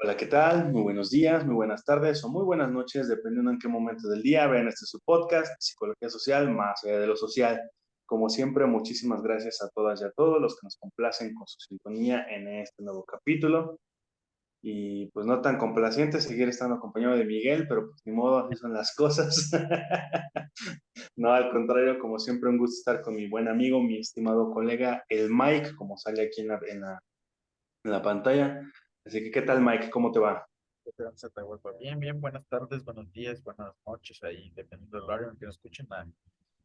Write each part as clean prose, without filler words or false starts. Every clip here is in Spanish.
Hola, ¿qué tal? Muy buenos días, muy buenas tardes o muy buenas noches, dependiendo en qué momento del día vean este su podcast, Psicología Social, más allá de lo social. Como siempre, muchísimas gracias a todas y a todos los que nos complacen con su sintonía en este nuevo capítulo. Y pues no tan complaciente seguir estando acompañado de Miguel, pero pues ni modo, así son las cosas. No, al contrario, como siempre, un gusto estar con mi buen amigo, mi estimado colega, el Mike, como sale aquí en la pantalla. Así que, ¿qué tal, Mike? ¿Cómo te va? Esperanza Atahualpa. Bien, bien, buenas tardes, buenos días, buenas noches, ahí, dependiendo del horario en que nos escuchen.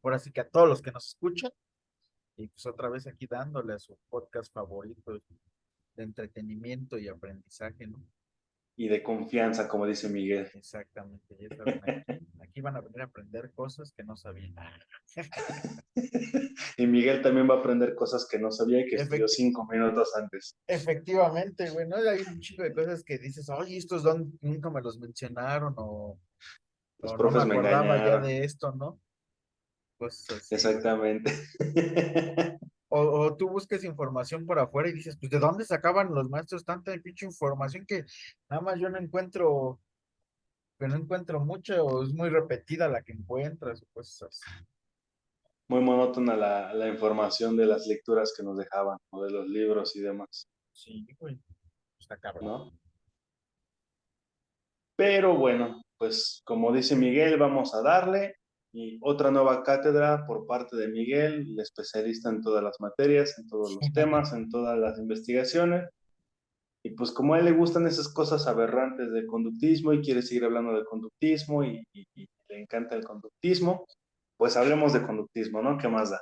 Ahora sí que a todos los que nos escuchan, y pues otra vez aquí dándole a su podcast favorito de entretenimiento y aprendizaje, ¿no? Y de confianza, como dice Miguel. Exactamente, ya saben, aquí van a venir a aprender cosas que no sabían. Y Miguel también va a aprender cosas que no sabía y que estudió Efecti- 5 minutos antes. efectivamente, güey, ¿no? Hay un chico de cosas que dices, oye, estos nunca me los mencionaron Los o no me profes me acordaba ya engañaron. de esto, ¿no? Cosas así, güey. Exactamente. O tú buscas información por afuera y dices, pues, ¿de dónde sacaban los maestros tanta pinche información que nada más yo no encuentro, que no encuentro mucho, o es muy repetida la que encuentras, o cosas así? Muy monótona la información de las lecturas que nos dejaban, o de los libros y demás, Sí, güey, está cabrón. ¿no? Pero bueno, pues como dice Miguel, vamos a darle. Y otra nueva cátedra por parte de Miguel, el especialista en todas las materias, en todos los temas, en todas las investigaciones. Y pues como a él le gustan esas cosas aberrantes del conductismo y quiere seguir hablando de conductismo y le encanta el conductismo, pues hablemos de conductismo, ¿no? ¿Qué más da?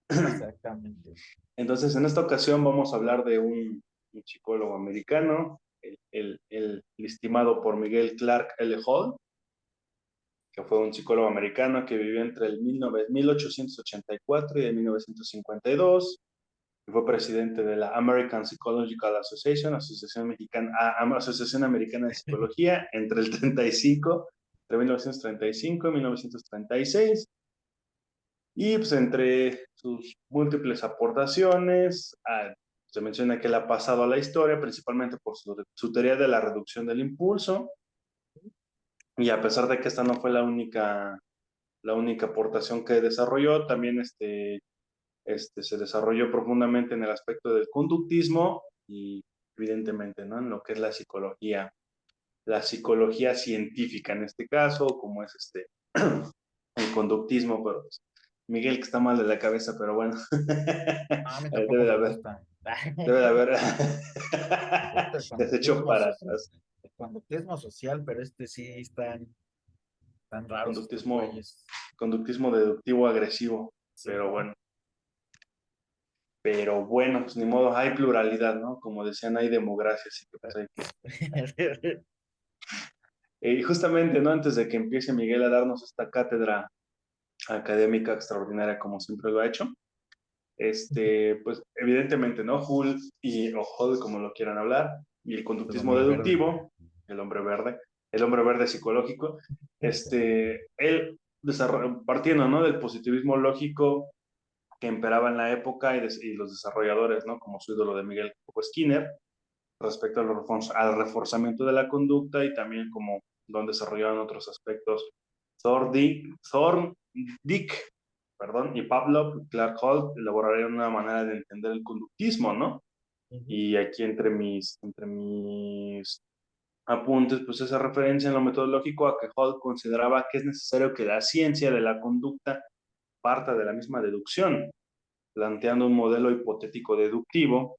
Exactamente. Entonces, en esta ocasión vamos a hablar de un psicólogo americano, el estimado por Miguel Clark L. Hall, que fue un psicólogo americano que vivió entre el 1884 y el 1952. Fue presidente de la American Psychological Association, Asociación Americana de Psicología, entre 1935 y 1936. Y pues entre sus múltiples aportaciones, se menciona que él ha pasado a la historia principalmente por su teoría de la reducción del impulso, y a pesar de que esta no fue la única aportación que desarrolló, también se desarrolló profundamente en el aspecto del conductismo y evidentemente, ¿no? En lo que es la psicología científica en este caso, como es el conductismo, pero pues, Miguel que está mal de la cabeza, pero bueno, A mí debe tampoco de me haber, gusta. debe de haber, Me gusta el se has hecho conductismo, para atrás. el conductismo social, pero sí están tan raros estos Conductismo, güeyes. conductismo deductivo agresivo, Sí, pero ¿no? bueno. Pero bueno, pues ni modo, hay pluralidad, ¿no? Como decían, hay democracia, así que pues hay que. Y justamente, ¿no? Antes de que empiece Miguel a darnos esta cátedra académica extraordinaria, como siempre lo ha hecho, pues evidentemente, ¿no? o Hull, como lo quieran hablar, y el El conductismo hombre verde. deductivo, el hombre verde psicológico, él partiendo, ¿no? Del positivismo lógico que imperaba en la época y los desarrolladores, ¿no? Como su ídolo de Miguel Skinner, respecto al reforzamiento de la conducta y también como lo han desarrollado en otros aspectos Thorndike, perdón, y Pavlov, Clark Hall elaborarían una manera de entender el conductismo, ¿no? Ujú. Y aquí entre mis apuntes, pues esa referencia en lo metodológico a que Hall consideraba que es necesario que la ciencia de la conducta parta de la misma deducción, planteando un modelo hipotético deductivo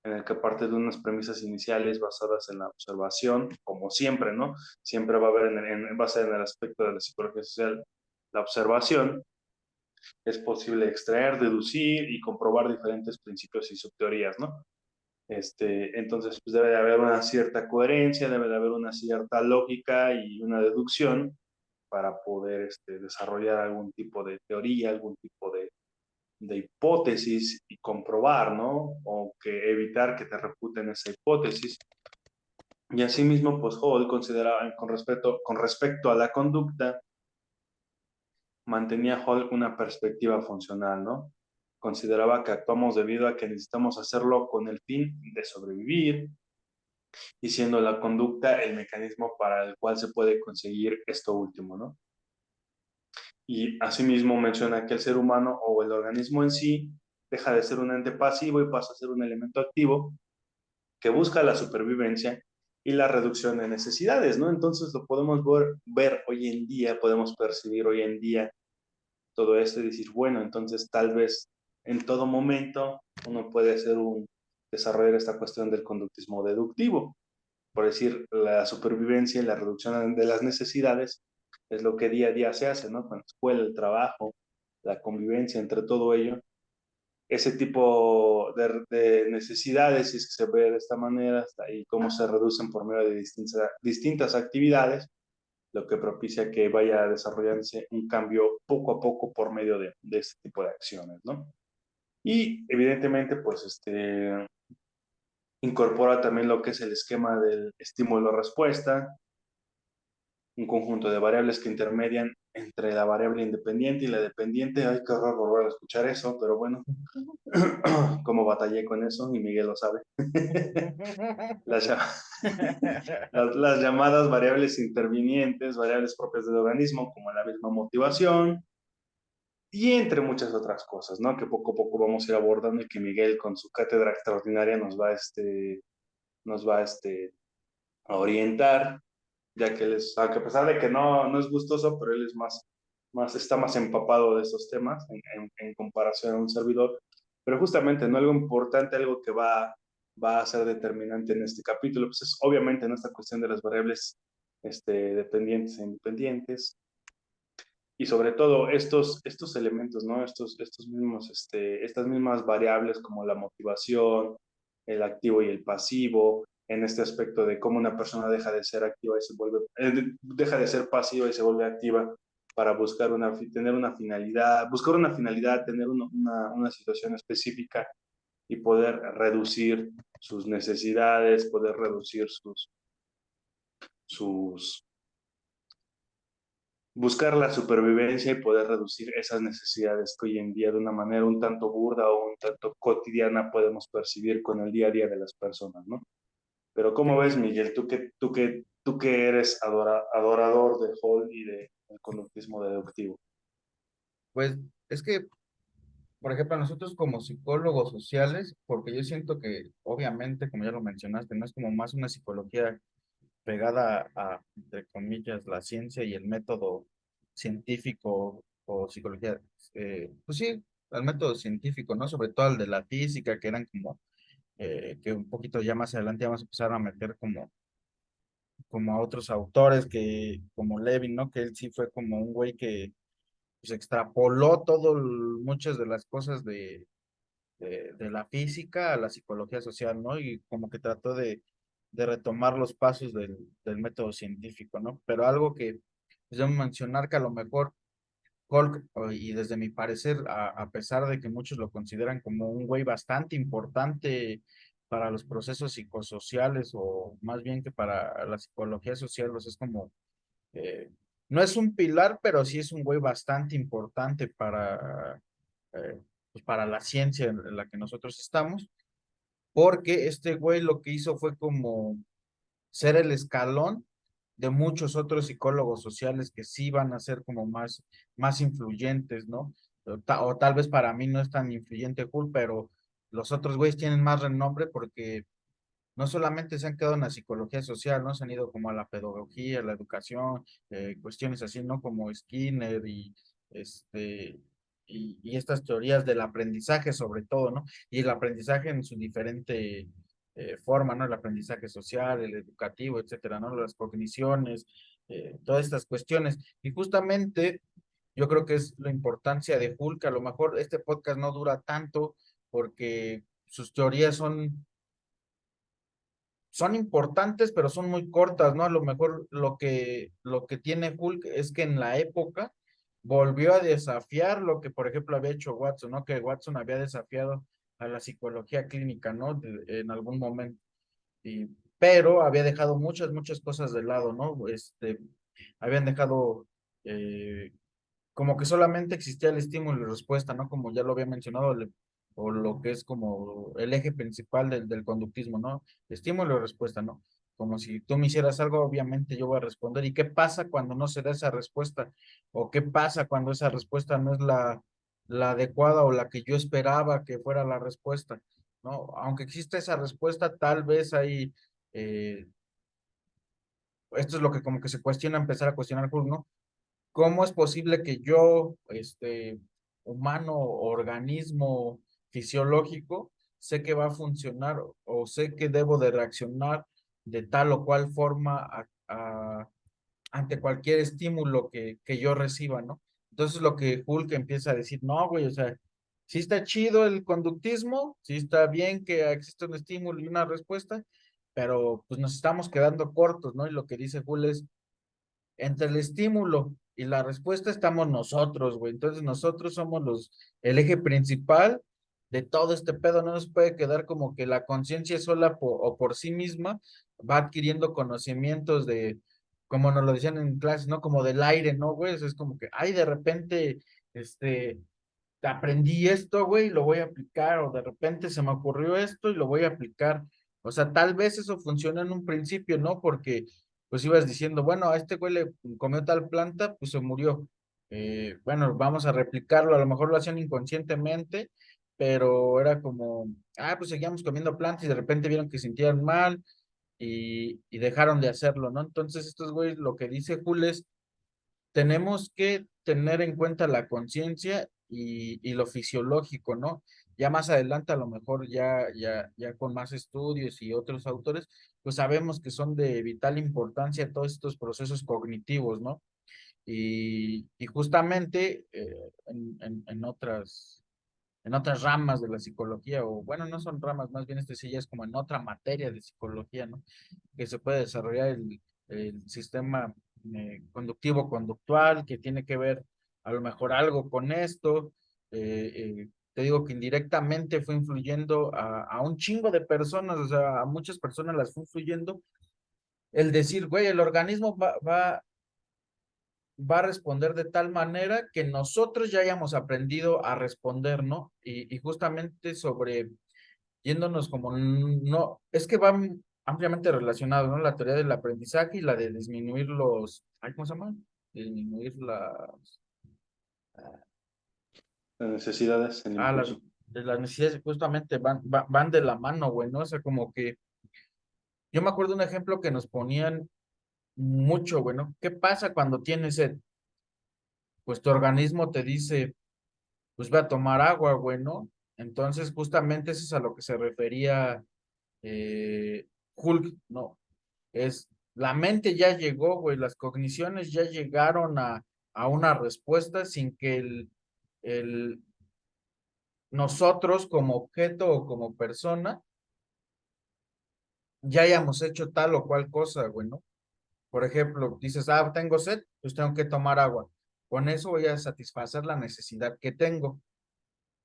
en el que parte de unas premisas iniciales basadas en la observación, como siempre, ¿no? Siempre va a haber en base en el aspecto de la psicología social la observación. Es posible extraer, deducir y comprobar diferentes principios y subteorías, ¿no? Entonces, pues debe de haber una cierta coherencia, debe de haber una cierta lógica y una deducción para poder desarrollar algún tipo de teoría, algún tipo de hipótesis y comprobar, ¿no? O que evitar que te refuten esa hipótesis. Y asimismo, pues Hall consideraba, con respecto a la conducta, mantenía Hall una perspectiva funcional, ¿no? Consideraba que actuamos debido a que necesitamos hacerlo con el fin de sobrevivir, y siendo la conducta el mecanismo para el cual se puede conseguir esto último, ¿no? Y asimismo menciona que el ser humano o el organismo en sí deja de ser un ente pasivo y pasa a ser un elemento activo que busca la supervivencia y la reducción de necesidades, ¿no? Entonces lo podemos ver hoy en día, podemos percibir hoy en día todo esto y decir, bueno, entonces tal vez en todo momento uno puede desarrollar esta cuestión del conductismo deductivo, por decir, la supervivencia y la reducción de las necesidades es lo que día a día se hace, ¿no? Con la escuela, el trabajo, la convivencia, entre todo ello, ese tipo de necesidades, si es que se ve de esta manera, y cómo se reducen por medio de distintas actividades, lo que propicia que vaya desarrollándose un cambio poco a poco por medio de este tipo de acciones, ¿no? Y evidentemente, pues, incorpora también lo que es el esquema del estímulo-respuesta, un conjunto de variables que intermedian entre la variable independiente y la dependiente. Ay, qué horror volver a escuchar eso, pero bueno, como batallé con eso y Miguel lo sabe. las, las llamadas variables intervinientes, variables propias del organismo, como la misma motivación, y entre muchas otras cosas, ¿no? Que poco a poco vamos a ir abordando y que Miguel con su cátedra extraordinaria nos va a orientar, ya que él es, aunque a pesar de que no es gustoso, pero él es está más empapado de esos temas en comparación a un servidor. Pero justamente, ¿no? Algo importante, algo que va a ser determinante en este capítulo, pues es obviamente en esta cuestión de las variables dependientes e independientes, y sobre todo estos elementos, ¿no? Estas mismas variables como la motivación, el activo y el pasivo, en este aspecto de cómo una persona deja de ser activa y deja de ser pasiva y se vuelve activa para tener una finalidad, buscar una finalidad, tener una situación específica y poder reducir sus necesidades, poder reducir sus buscar la supervivencia y poder reducir esas necesidades que hoy en día de una manera un tanto burda o un tanto cotidiana podemos percibir con el día a día de las personas, ¿no? Pero ¿cómo ves, Sí, Miguel? Tú que eres adorador de Hall y del conductismo deductivo. pues es que, por ejemplo, nosotros como psicólogos sociales, porque yo siento que, obviamente, como ya lo mencionaste, no es como más una psicología pegada a, entre comillas, la ciencia y el método científico o psicología, pues sí, al método científico, ¿no? Sobre todo al de la física, que eran como, que un poquito ya más adelante vamos a empezar a meter como a otros autores que, como Levin, ¿no? Que él sí fue como un güey que pues extrapoló muchas de las cosas de la física a la psicología social, ¿no? Y como que trató de retomar los pasos del método científico, ¿no? Pero algo que pues, debo mencionar que a lo mejor Hulk, y desde mi parecer, a pesar de que muchos lo consideran como un güey bastante importante para los procesos psicosociales, o más bien que para la psicología social, pues es como, eh, no es un pilar, pero sí es un güey bastante importante pues para la ciencia en la que nosotros estamos, porque este güey lo que hizo fue como ser el escalón de muchos otros psicólogos sociales que sí van a ser como más influyentes, ¿no? O tal vez para mí no es tan influyente Hulk, pero los otros güeyes tienen más renombre porque no solamente se han quedado en la psicología social, ¿no? Se han ido como a la pedagogía, la educación, cuestiones así, ¿no? Como Skinner este, y estas teorías del aprendizaje sobre todo, ¿no? Y el aprendizaje en su diferente forma, ¿no? El aprendizaje social, el educativo, etcétera, ¿no? Las cogniciones, todas estas cuestiones. Y justamente yo creo que es la importancia de Hulk. A lo mejor este podcast no dura tanto porque sus teorías son importantes, pero son muy cortas, ¿no? A lo mejor lo que tiene Hulk es que en la época volvió a desafiar lo que, por ejemplo, había hecho Watson, ¿no? Que Watson había desafiado a la psicología clínica, ¿no? En algún momento. Y, pero había dejado muchas cosas de lado, ¿no? Habían dejado como que solamente existía el estímulo y respuesta, ¿no? Como ya lo había mencionado, o lo que es como el eje principal del conductismo, ¿no? Estímulo y respuesta, ¿no? Como si tú me hicieras algo, obviamente yo voy a responder. ¿Y qué pasa cuando no se da esa respuesta? ¿O qué pasa cuando esa respuesta no es la adecuada o la que yo esperaba que fuera la respuesta? ¿No? Aunque exista esa respuesta, tal vez hay, esto es lo que como que se cuestiona, empezar a cuestionar, ¿no? ¿Cómo es posible que yo, humano, organismo fisiológico, sé que va a funcionar o sé que debo de reaccionar de tal o cual forma ante cualquier estímulo que yo reciba, ¿no? Entonces lo que Hulk empieza a decir, no, güey, o sea, sí está chido el conductismo, sí está bien que exista un estímulo y una respuesta, pero pues nos estamos quedando cortos, ¿no? Y lo que dice Hulk es, entre el estímulo y la respuesta estamos nosotros, güey. Entonces nosotros somos el eje principal de todo este pedo. No nos puede quedar como que la conciencia sola o por sí misma va adquiriendo conocimientos de, como nos lo decían en clase, ¿no? Como del aire, ¿no, güey? Es como que, ay, de repente, este, aprendí esto, güey, y lo voy a aplicar, o de repente se me ocurrió esto y lo voy a aplicar. O sea, tal vez eso funciona en un principio, ¿no? Porque pues ibas diciendo, bueno, a este güey le comió tal planta, pues se murió. Bueno, vamos a replicarlo, a lo mejor lo hacían inconscientemente, pero era como, pues seguíamos comiendo plantas y de repente vieron que sentían mal y dejaron de hacerlo, ¿no? Entonces, estos güeyes, lo que dice Jules, tenemos que tener en cuenta la conciencia y lo fisiológico, ¿no? Ya más adelante, a lo mejor ya con más estudios y otros autores, pues sabemos que son de vital importancia todos estos procesos cognitivos, ¿no? Y justamente en otras ramas de la psicología, o bueno, no son ramas, más bien este sí ya es como en otra materia de psicología, ¿no? Que se puede desarrollar el sistema conductivo conductual, que tiene que ver a lo mejor algo con esto. Te digo que indirectamente fue influyendo a un chingo de personas, o sea, a muchas personas las fue influyendo el decir, güey, el organismo va a responder de tal manera que nosotros ya hayamos aprendido a responder, ¿no? Y justamente sobre yéndonos como, no, es que van ampliamente relacionados, ¿no? La teoría del aprendizaje y la de disminuir ¿cómo se llama? Disminuir Las necesidades, el ah, las, impulso. de las necesidades justamente van de la mano, güey, ¿no? O sea, como que, yo me acuerdo de un ejemplo que nos ponían mucho, güey, ¿no? ¿Qué pasa cuando tienes sed? Pues tu organismo te dice, pues ve a tomar agua, güey, ¿no? Entonces, justamente eso es a lo que se refería Hulk, ¿no? La mente ya llegó, güey, las cogniciones ya llegaron a una respuesta sin que el nosotros como objeto o como persona ya hayamos hecho tal o cual cosa, güey, ¿no? Por ejemplo, dices, tengo sed, pues tengo que tomar agua. Con eso voy a satisfacer la necesidad que tengo.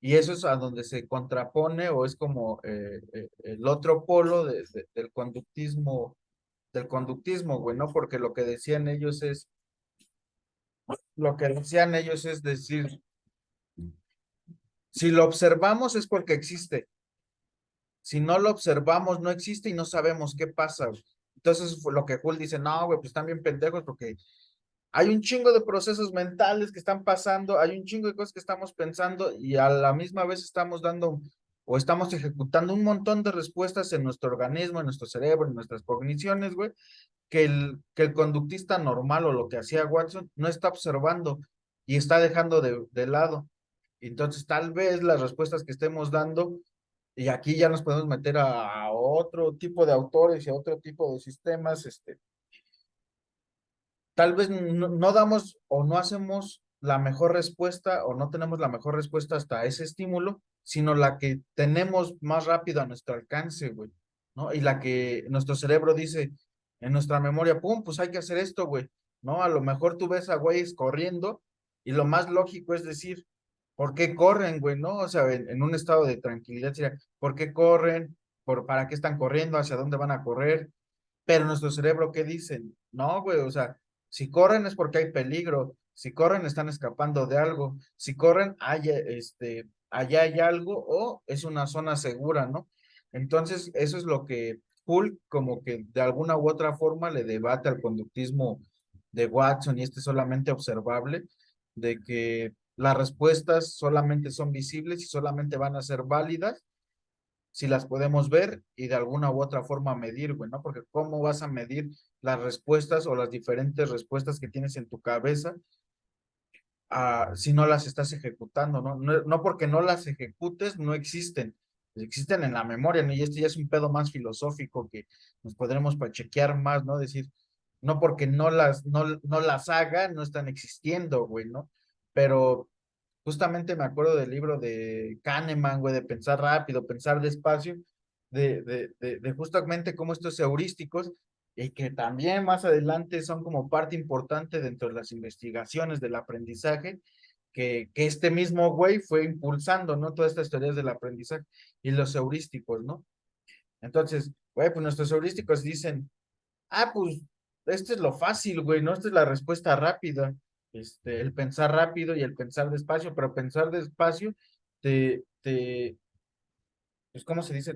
Y eso es a donde se contrapone o es como el otro polo del conductismo, güey, ¿no? Porque lo que decían ellos es decir, si lo observamos es porque existe. Si no lo observamos, no existe y no sabemos qué pasa, güey. Entonces, fue lo que Hull dice, no, güey, pues están bien pendejos porque hay un chingo de procesos mentales que están pasando, hay un chingo de cosas que estamos pensando y a la misma vez estamos dando o estamos ejecutando un montón de respuestas en nuestro organismo, en nuestro cerebro, en nuestras cogniciones, güey, que el conductista normal o lo que hacía Watson no está observando y está dejando de lado. Entonces, tal vez las respuestas que estemos dando, y aquí ya nos podemos meter a otro tipo de autores y a otro tipo de sistemas, tal vez no damos o no hacemos la mejor respuesta o no tenemos la mejor respuesta hasta ese estímulo, sino la que tenemos más rápido a nuestro alcance, güey, ¿no? Y la que nuestro cerebro dice en nuestra memoria, pum, pues hay que hacer esto, güey, ¿no? A lo mejor tú ves a güeyes corriendo y lo más lógico es decir, ¿por qué corren, güey, no? O sea, en un estado de tranquilidad, sería, ¿por qué corren? ¿Para qué están corriendo? ¿Hacia dónde van a correr? Pero nuestro cerebro, ¿qué dicen? No, güey, o sea, si corren es porque hay peligro, si corren están escapando de algo, si corren allá hay algo o es una zona segura, ¿no? Entonces, eso es lo que Hulk como que de alguna u otra forma le debate al conductismo de Watson y este solamente observable, de que las respuestas solamente son visibles y solamente van a ser válidas si las podemos ver y de alguna u otra forma medir, güey, ¿no? Porque ¿cómo vas a medir las respuestas o las diferentes respuestas que tienes en tu cabeza si no las estás ejecutando, ¿no? No, no porque no las ejecutes, no existen. Existen en la memoria, ¿no? Y esto ya es un pedo más filosófico que nos podremos pachequear más, ¿no? Decir, no porque no las haga, no están existiendo, güey, ¿no? Pero justamente me acuerdo del libro de Kahneman, güey, de pensar rápido, pensar despacio, de justamente cómo estos heurísticos, y que también más adelante son como parte importante dentro de las investigaciones del aprendizaje, que este mismo güey fue impulsando, ¿no? Todas estas teorías del aprendizaje y los heurísticos, ¿no? Entonces, güey, pues nuestros heurísticos dicen, pues, esto es lo fácil, güey, ¿no? Esta es la respuesta rápida, el pensar rápido y el pensar despacio, pero pensar despacio pues, ¿cómo se dice?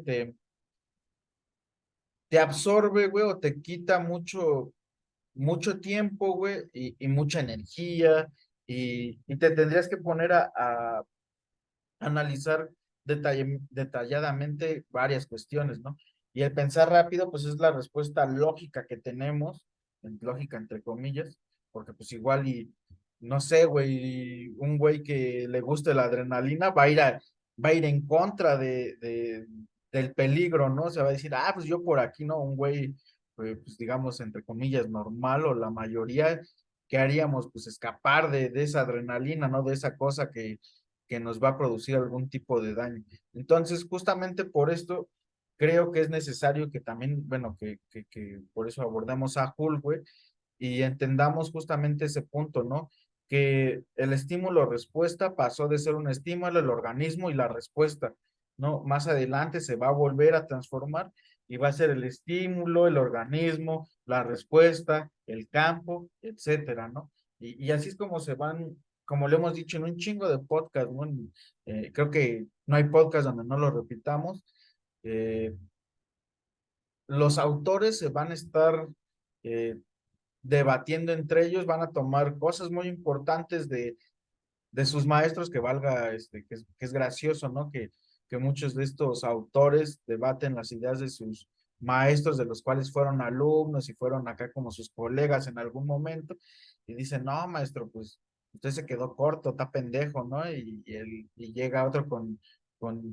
Te absorbe, güey, o te quita mucho tiempo, güey, y mucha energía, y te tendrías que poner a analizar detalladamente varias cuestiones, ¿no? Y el pensar rápido, pues es la respuesta lógica que tenemos, lógica entre comillas, porque pues igual y, no sé, güey, un güey que le guste la adrenalina va a ir en contra del peligro, ¿no? Se va a decir, pues yo por aquí, ¿no? Un güey, pues digamos, entre comillas, normal o la mayoría, ¿qué haríamos? Pues escapar de esa adrenalina, ¿no? De esa cosa que nos va a producir algún tipo de daño. Entonces, justamente por esto, creo que es necesario que también, bueno, que por eso abordamos a Hulk, güey, y entendamos justamente ese punto, ¿no? Que el estímulo-respuesta pasó de ser un estímulo, el organismo y la respuesta, ¿no? Más adelante se va a volver a transformar y va a ser el estímulo, el organismo, la respuesta, el campo, etcétera, ¿no? Y así es como se van, como le hemos dicho en un chingo de podcast, ¿no? Creo que no hay podcast donde no lo repitamos. eh, los autores se van a estar eh, debatiendo entre ellos, van a tomar cosas muy importantes de sus maestros, que valga, que es gracioso, ¿no? Que muchos de estos autores debaten las ideas de sus maestros, de los cuales fueron alumnos y fueron acá como sus colegas en algún momento, y dicen, no, maestro, pues usted se quedó corto, está pendejo, ¿no? Y llega otro con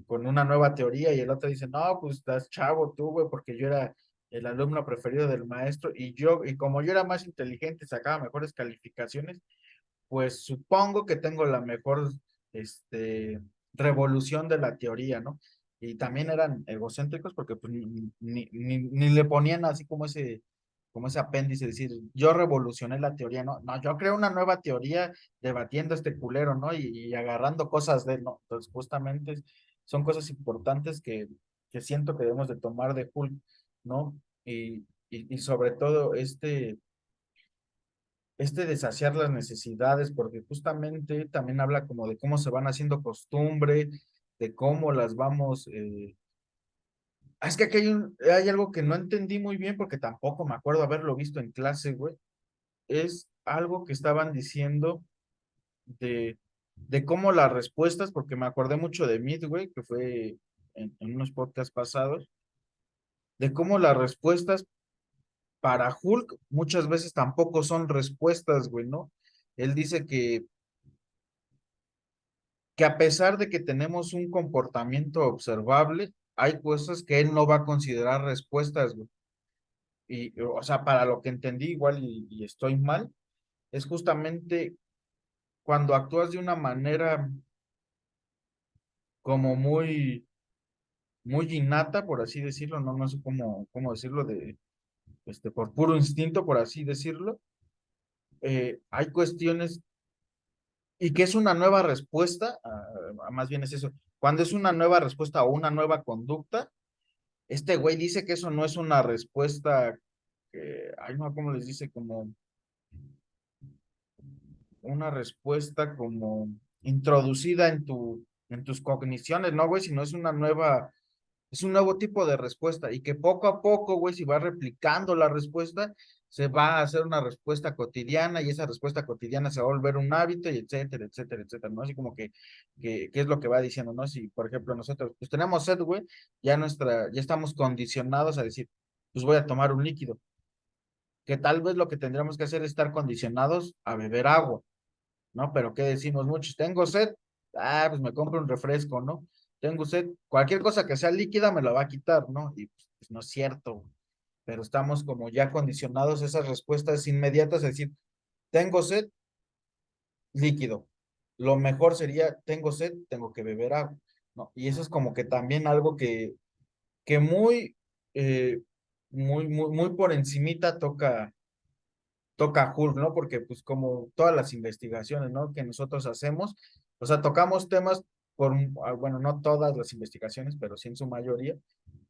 una nueva teoría y el otro dice, no, pues estás chavo tú, güey, porque yo era el alumno preferido del maestro y como yo era más inteligente, sacaba mejores calificaciones, pues supongo que tengo la mejor revolución de la teoría, ¿no? Y también eran egocéntricos porque pues, ni le ponían así como ese apéndice, decir, yo revolucioné la teoría, ¿no? No, yo creo una nueva teoría debatiendo este culero, ¿no? Y agarrando cosas de él, ¿no? Entonces, justamente son cosas importantes que siento que debemos de tomar de Hulk, ¿no? Y sobre todo de saciar las necesidades, porque justamente también habla como de cómo se van haciendo costumbre, de cómo las vamos. Es que aquí hay algo que no entendí muy bien porque tampoco me acuerdo haberlo visto en clase, güey. Es algo que estaban diciendo de cómo las respuestas, porque me acordé mucho de Meet, güey, que fue en unos podcasts pasados, de cómo las respuestas para Hulk muchas veces tampoco son respuestas, güey, ¿no? Él dice que a pesar de que tenemos un comportamiento observable, hay cosas que él no va a considerar respuestas, güey. Y, o sea, para lo que entendí, igual y estoy mal, es justamente cuando actúas de una manera como muy innata, por así decirlo, no sé cómo decirlo, por puro instinto, por así decirlo, hay cuestiones, y que es una nueva respuesta, más bien es eso, cuando es una nueva respuesta o una nueva conducta. Este güey dice que eso no es una respuesta, ay, no, ¿cómo les dice? Como una respuesta como introducida en en tus cogniciones, ¿no, güey? Sino es un nuevo tipo de respuesta y que poco a poco, güey, si va replicando la respuesta, se va a hacer una respuesta cotidiana y esa respuesta cotidiana se va a volver un hábito y etcétera, etcétera, etcétera, ¿no? Así como que es lo que va diciendo, ¿no? Si, por ejemplo, nosotros, pues tenemos sed, güey, ya estamos condicionados a decir, pues voy a tomar un líquido, que tal vez lo que tendríamos que hacer es estar condicionados a beber agua, ¿no? Pero ¿qué decimos muchos? Tengo sed, pues me compro un refresco, ¿no? Tengo sed, cualquier cosa que sea líquida me la va a quitar, ¿no? Y pues no es cierto, pero estamos como ya condicionados a esas respuestas inmediatas, es decir, tengo sed, líquido. Lo mejor sería, tengo sed, tengo que beber agua, ¿no? Y eso es como que también algo que eh, muy por encimita toca Hulk, ¿no? Porque pues como todas las investigaciones, ¿no? Que nosotros hacemos, o sea, tocamos temas bueno, no todas las investigaciones, pero sí en su mayoría,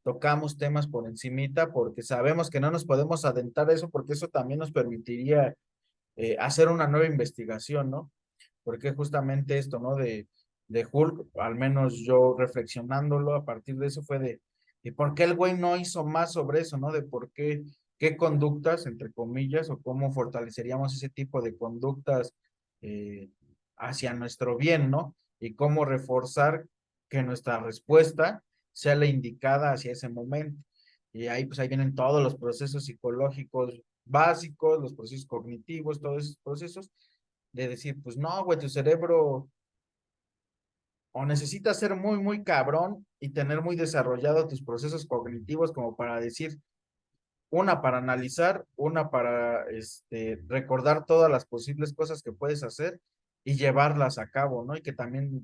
tocamos temas por encimita porque sabemos que no nos podemos adentrar a eso porque eso también nos permitiría hacer una nueva investigación, ¿no? Porque justamente esto, ¿no? De Hulk, al menos yo reflexionándolo a partir de eso fue de por qué el güey no hizo más sobre eso, ¿no? De por qué conductas, entre comillas, o cómo fortaleceríamos ese tipo de conductas eh, hacia nuestro bien, ¿no? Y cómo reforzar que nuestra respuesta sea la indicada hacia ese momento. Y ahí, pues ahí vienen todos los procesos psicológicos básicos, los procesos cognitivos, todos esos procesos de decir, pues no, güey, tu cerebro o necesitas ser muy cabrón y tener muy desarrollado tus procesos cognitivos como para decir, una para analizar, una para recordar todas las posibles cosas que puedes hacer y llevarlas a cabo, ¿no? Y que también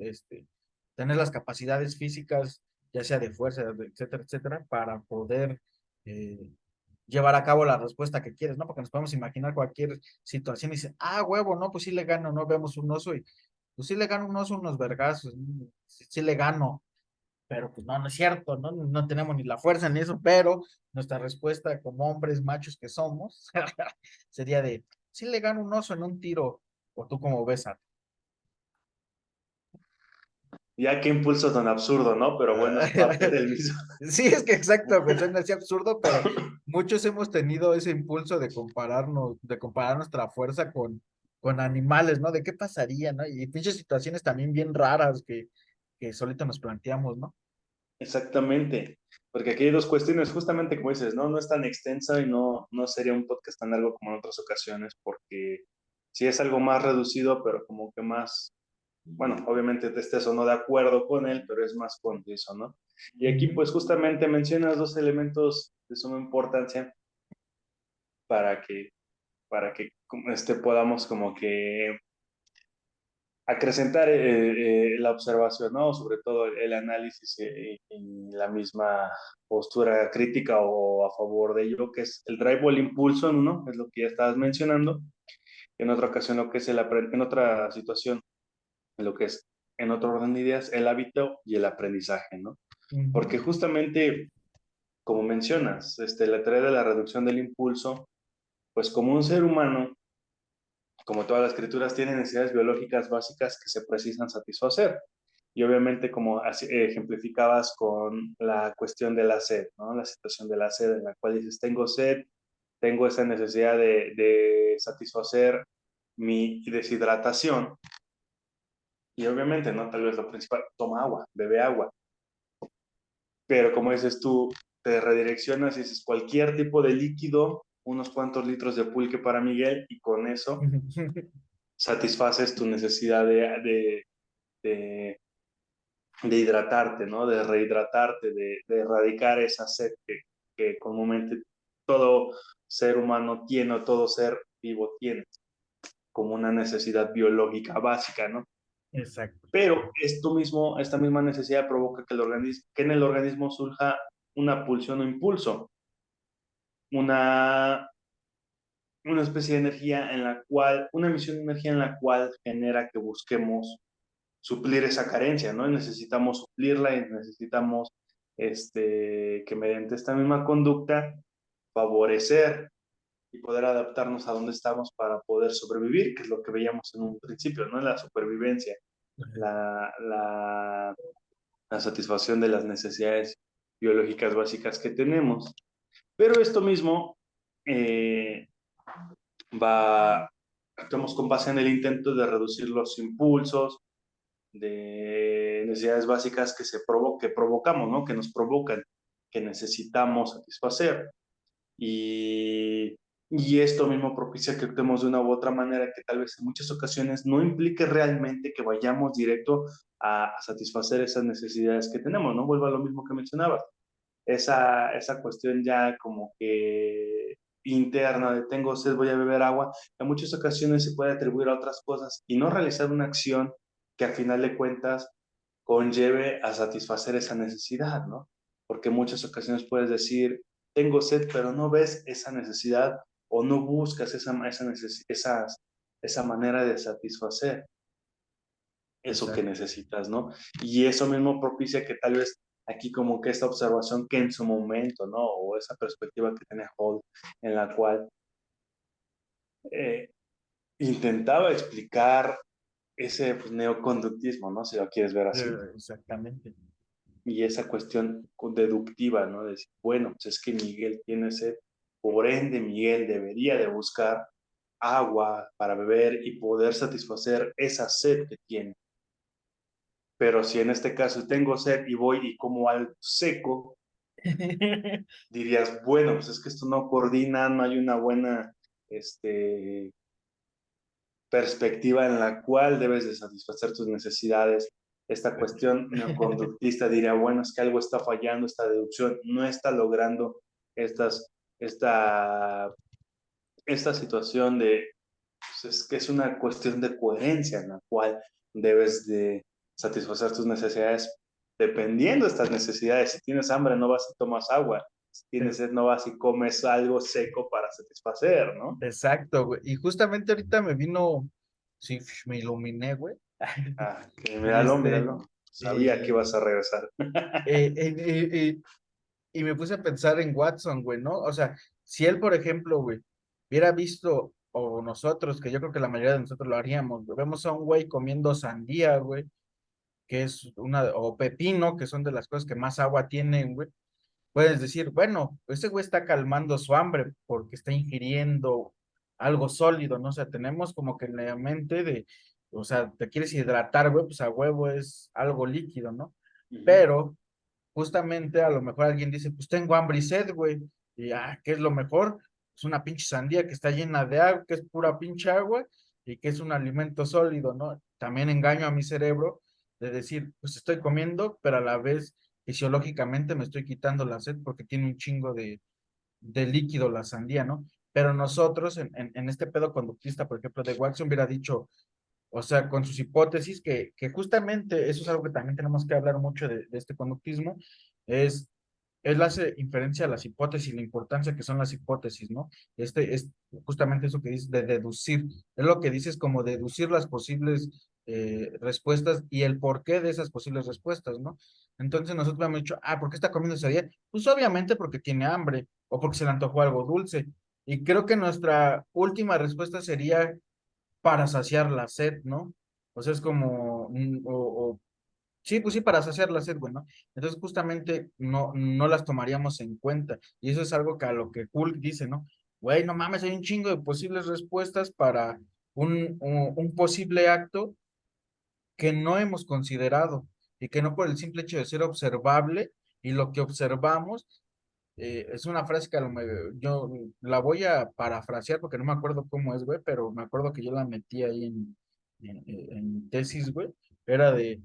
tener las capacidades físicas, ya sea de fuerza, etcétera, etcétera, para poder eh, llevar a cabo la respuesta que quieres, ¿no? Porque nos podemos imaginar cualquier situación y dice, huevo, no, pues sí le gano, no vemos un oso y pues sí le gano un oso unos vergazos, sí, sí le gano, pero pues no, no es cierto, ¿no? No tenemos ni la fuerza ni eso, pero nuestra respuesta como hombres machos que somos sería de, sí le gano un oso en un tiro, o tú como ves a... Ya qué impulso tan absurdo, ¿no? Pero bueno, es parte del mismo. Sí, es que exacto, pues suena así absurdo, pero muchos hemos tenido ese impulso de comparar nuestra fuerza con animales, ¿no? ¿De qué pasaría, no? Y pinches situaciones también bien raras que solito nos planteamos, ¿no? Exactamente, porque aquí hay dos cuestiones, justamente como dices, ¿no? No es tan extensa y no sería un podcast tan largo como en otras ocasiones, porque sí es algo más reducido, pero como que más, bueno, obviamente te estés o no de acuerdo con él, pero es más conciso, ¿no? Y aquí Ujú, pues justamente mencionas dos elementos de suma importancia para que podamos como que acrecentar la observación, ¿no? Sobre todo el análisis y la misma postura crítica o a favor de ello, que es el drive o el impulso en uno, es lo que ya estabas mencionando. En otra ocasión, lo que es en otra situación, lo que es en otro orden de ideas, el hábito y el aprendizaje, ¿no? ujú, Porque justamente, como mencionas, la teoría de la reducción del impulso, pues como un ser humano, como todas las criaturas, tiene necesidades biológicas básicas que se precisan satisfacer. Y obviamente, como ejemplificabas con la cuestión de la sed, ¿no? La situación de la sed en la cual dices, tengo sed, tengo esa necesidad de satisfacer mi deshidratación. Y obviamente, ¿no? Tal vez lo principal, toma agua, bebe agua. Pero como dices tú, te redireccionas y dices cualquier tipo de líquido, unos cuantos litros de pulque para Miguel y con eso ujú. satisfaces tu necesidad de, de hidratarte, ¿no? De rehidratarte, de erradicar esa sed que comúnmente todo ser humano tiene o todo ser vivo tiene como una necesidad biológica básica, ¿no? Exacto. Pero esta misma necesidad provoca que en el organismo surja una pulsión o impulso, una, una especie de energía en la cual, una emisión de energía en la cual genera que busquemos suplir esa carencia, ¿no? Y necesitamos suplirla y necesitamos que mediante esta misma conducta favorecer y poder adaptarnos a donde estamos para poder sobrevivir, que es lo que veíamos en un principio, ¿no? En la supervivencia. la, la, la satisfacción de las necesidades biológicas básicas que tenemos. Pero esto mismo eh, actuamos con base en el intento de reducir los impulsos, de necesidades básicas que provocamos, ¿no? Que nos provocan, que necesitamos satisfacer. Y, y esto mismo propicia que actuemos de una u otra manera que tal vez en muchas ocasiones no implique realmente que vayamos directo a satisfacer esas necesidades que tenemos, ¿no? Vuelvo a lo mismo que mencionaba. Esa cuestión ya como que interna de tengo sed, voy a beber agua, en muchas ocasiones se puede atribuir a otras cosas y no realizar una acción que a final de cuentas conlleve a satisfacer esa necesidad, ¿no? Porque en muchas ocasiones puedes decir, tengo sed, pero no ves esa necesidad o no buscas esa manera de satisfacer eso que Exacto. necesitas, ¿no? Y eso mismo propicia que tal vez aquí como que esta observación que en su momento, ¿no? O esa perspectiva que tiene Hall, en la cual eh, intentaba explicar ese pues, neoconductismo, ¿no? Si lo quieres ver así. Exactamente. Y esa cuestión deductiva, ¿no? De decir, bueno, pues es que Miguel tiene sed, por ende Miguel debería de buscar agua para beber y poder satisfacer esa sed que tiene. Pero si en este caso tengo sed y voy y como al seco, dirías, bueno, pues es que esto no coordina, no hay una buena este, perspectiva en la cual debes de satisfacer tus necesidades. Esta cuestión neoconductista diría, bueno, es que algo está fallando, esta deducción no está logrando estas, esta, esta situación de, pues es que es una cuestión de coherencia en la cual debes de satisfacer tus necesidades dependiendo de estas necesidades. Si tienes hambre, no vas y tomas agua. Si tienes Es- sed, no vas y comes algo seco para satisfacer, ¿no? Exacto, güey. Y justamente ahorita me vino, sí, me iluminé, güey. Ah, que míralo, Este, míralo. Sabía que y, ibas a regresar. eh, eh, eh, eh, y me puse a pensar en Watson, güey, ¿no? O sea, si él, por ejemplo, güey, hubiera visto, o nosotros, que yo creo que la mayoría de nosotros lo haríamos, güey, vemos a un güey comiendo sandía, güey, que es o pepino, que son de las cosas que más agua tienen, güey. Puedes decir, bueno, ese güey está calmando su hambre porque está ingiriendo algo sólido, ¿no? O sea, tenemos como que en la mente de, o sea, te quieres hidratar, güey, pues a huevo es algo líquido, ¿no? Ujú, Pero justamente a lo mejor alguien dice, pues tengo hambre y sed, güey, y ¿qué es lo mejor? Es una pinche sandía que está llena de agua, que es pura pinche agua y que es un alimento sólido, ¿no? También engaño a mi cerebro de decir, pues estoy comiendo, pero a la vez fisiológicamente me estoy quitando la sed porque tiene un chingo de líquido la sandía, ¿no? Pero nosotros en este pedo conductista, por ejemplo, de Watson hubiera dicho, o sea, con sus hipótesis, que justamente eso es algo que también tenemos que hablar mucho de este conductismo, es, él hace inferencia a las hipótesis, la importancia que son las hipótesis, ¿no? Este es justamente eso que dice de deducir, es lo que dice es como deducir las posibles respuestas y el porqué de esas posibles respuestas, ¿no? Entonces nosotros hemos dicho, ¿por qué está comiendo ese día? Pues obviamente porque tiene hambre o porque se le antojó algo dulce. Y creo que nuestra última respuesta sería para saciar la sed, ¿no? O sea, es como, sí, pues sí, para saciar la sed, bueno. Entonces, justamente no las tomaríamos en cuenta. Y eso es algo que a lo que Hulk dice, ¿no? Güey, no mames, hay un chingo de posibles respuestas para un posible acto que no hemos considerado y que no por el simple hecho de ser observable y lo que observamos es una frase que yo la voy a parafrasear porque no me acuerdo cómo es, güey, pero me acuerdo que yo la metí ahí en tesis, güey. Era de,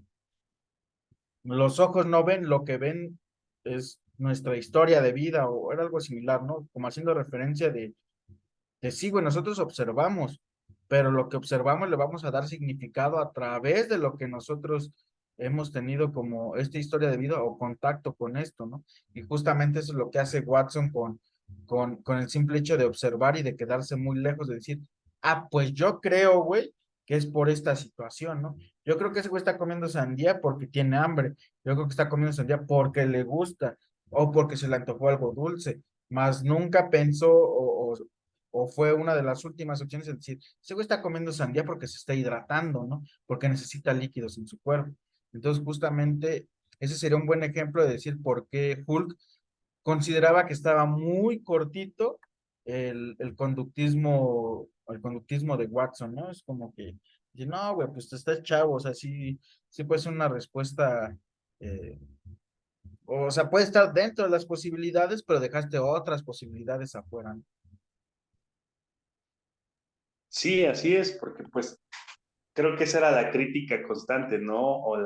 los ojos no ven, lo que ven es nuestra historia de vida o era algo similar, ¿no? Como haciendo referencia de sí, güey, nosotros observamos, pero lo que observamos le vamos a dar significado a través de lo que nosotros hemos tenido como esta historia de vida o contacto con esto, ¿no? Y justamente eso es lo que hace Watson con el simple hecho de observar y de quedarse muy lejos de decir, pues yo creo, güey, que es por esta situación, ¿no? Yo creo que ese güey está comiendo sandía porque tiene hambre, yo creo que está comiendo sandía porque le gusta o porque se le antojó algo dulce, más nunca pensó o fue una de las últimas opciones, es decir, ese güey está comiendo sandía porque se está hidratando, ¿no? Porque necesita líquidos en su cuerpo. Entonces, justamente, ese sería un buen ejemplo de decir por qué Hulk consideraba que estaba muy cortito el conductismo de Watson, ¿no? Es como que, dice, no, güey, pues te estás chavo, o sea, sí, sí puede ser una respuesta, eh, o sea, puede estar dentro de las posibilidades, pero dejaste otras posibilidades afuera, ¿no? Sí, así es, porque pues creo que esa era la crítica constante, ¿no? O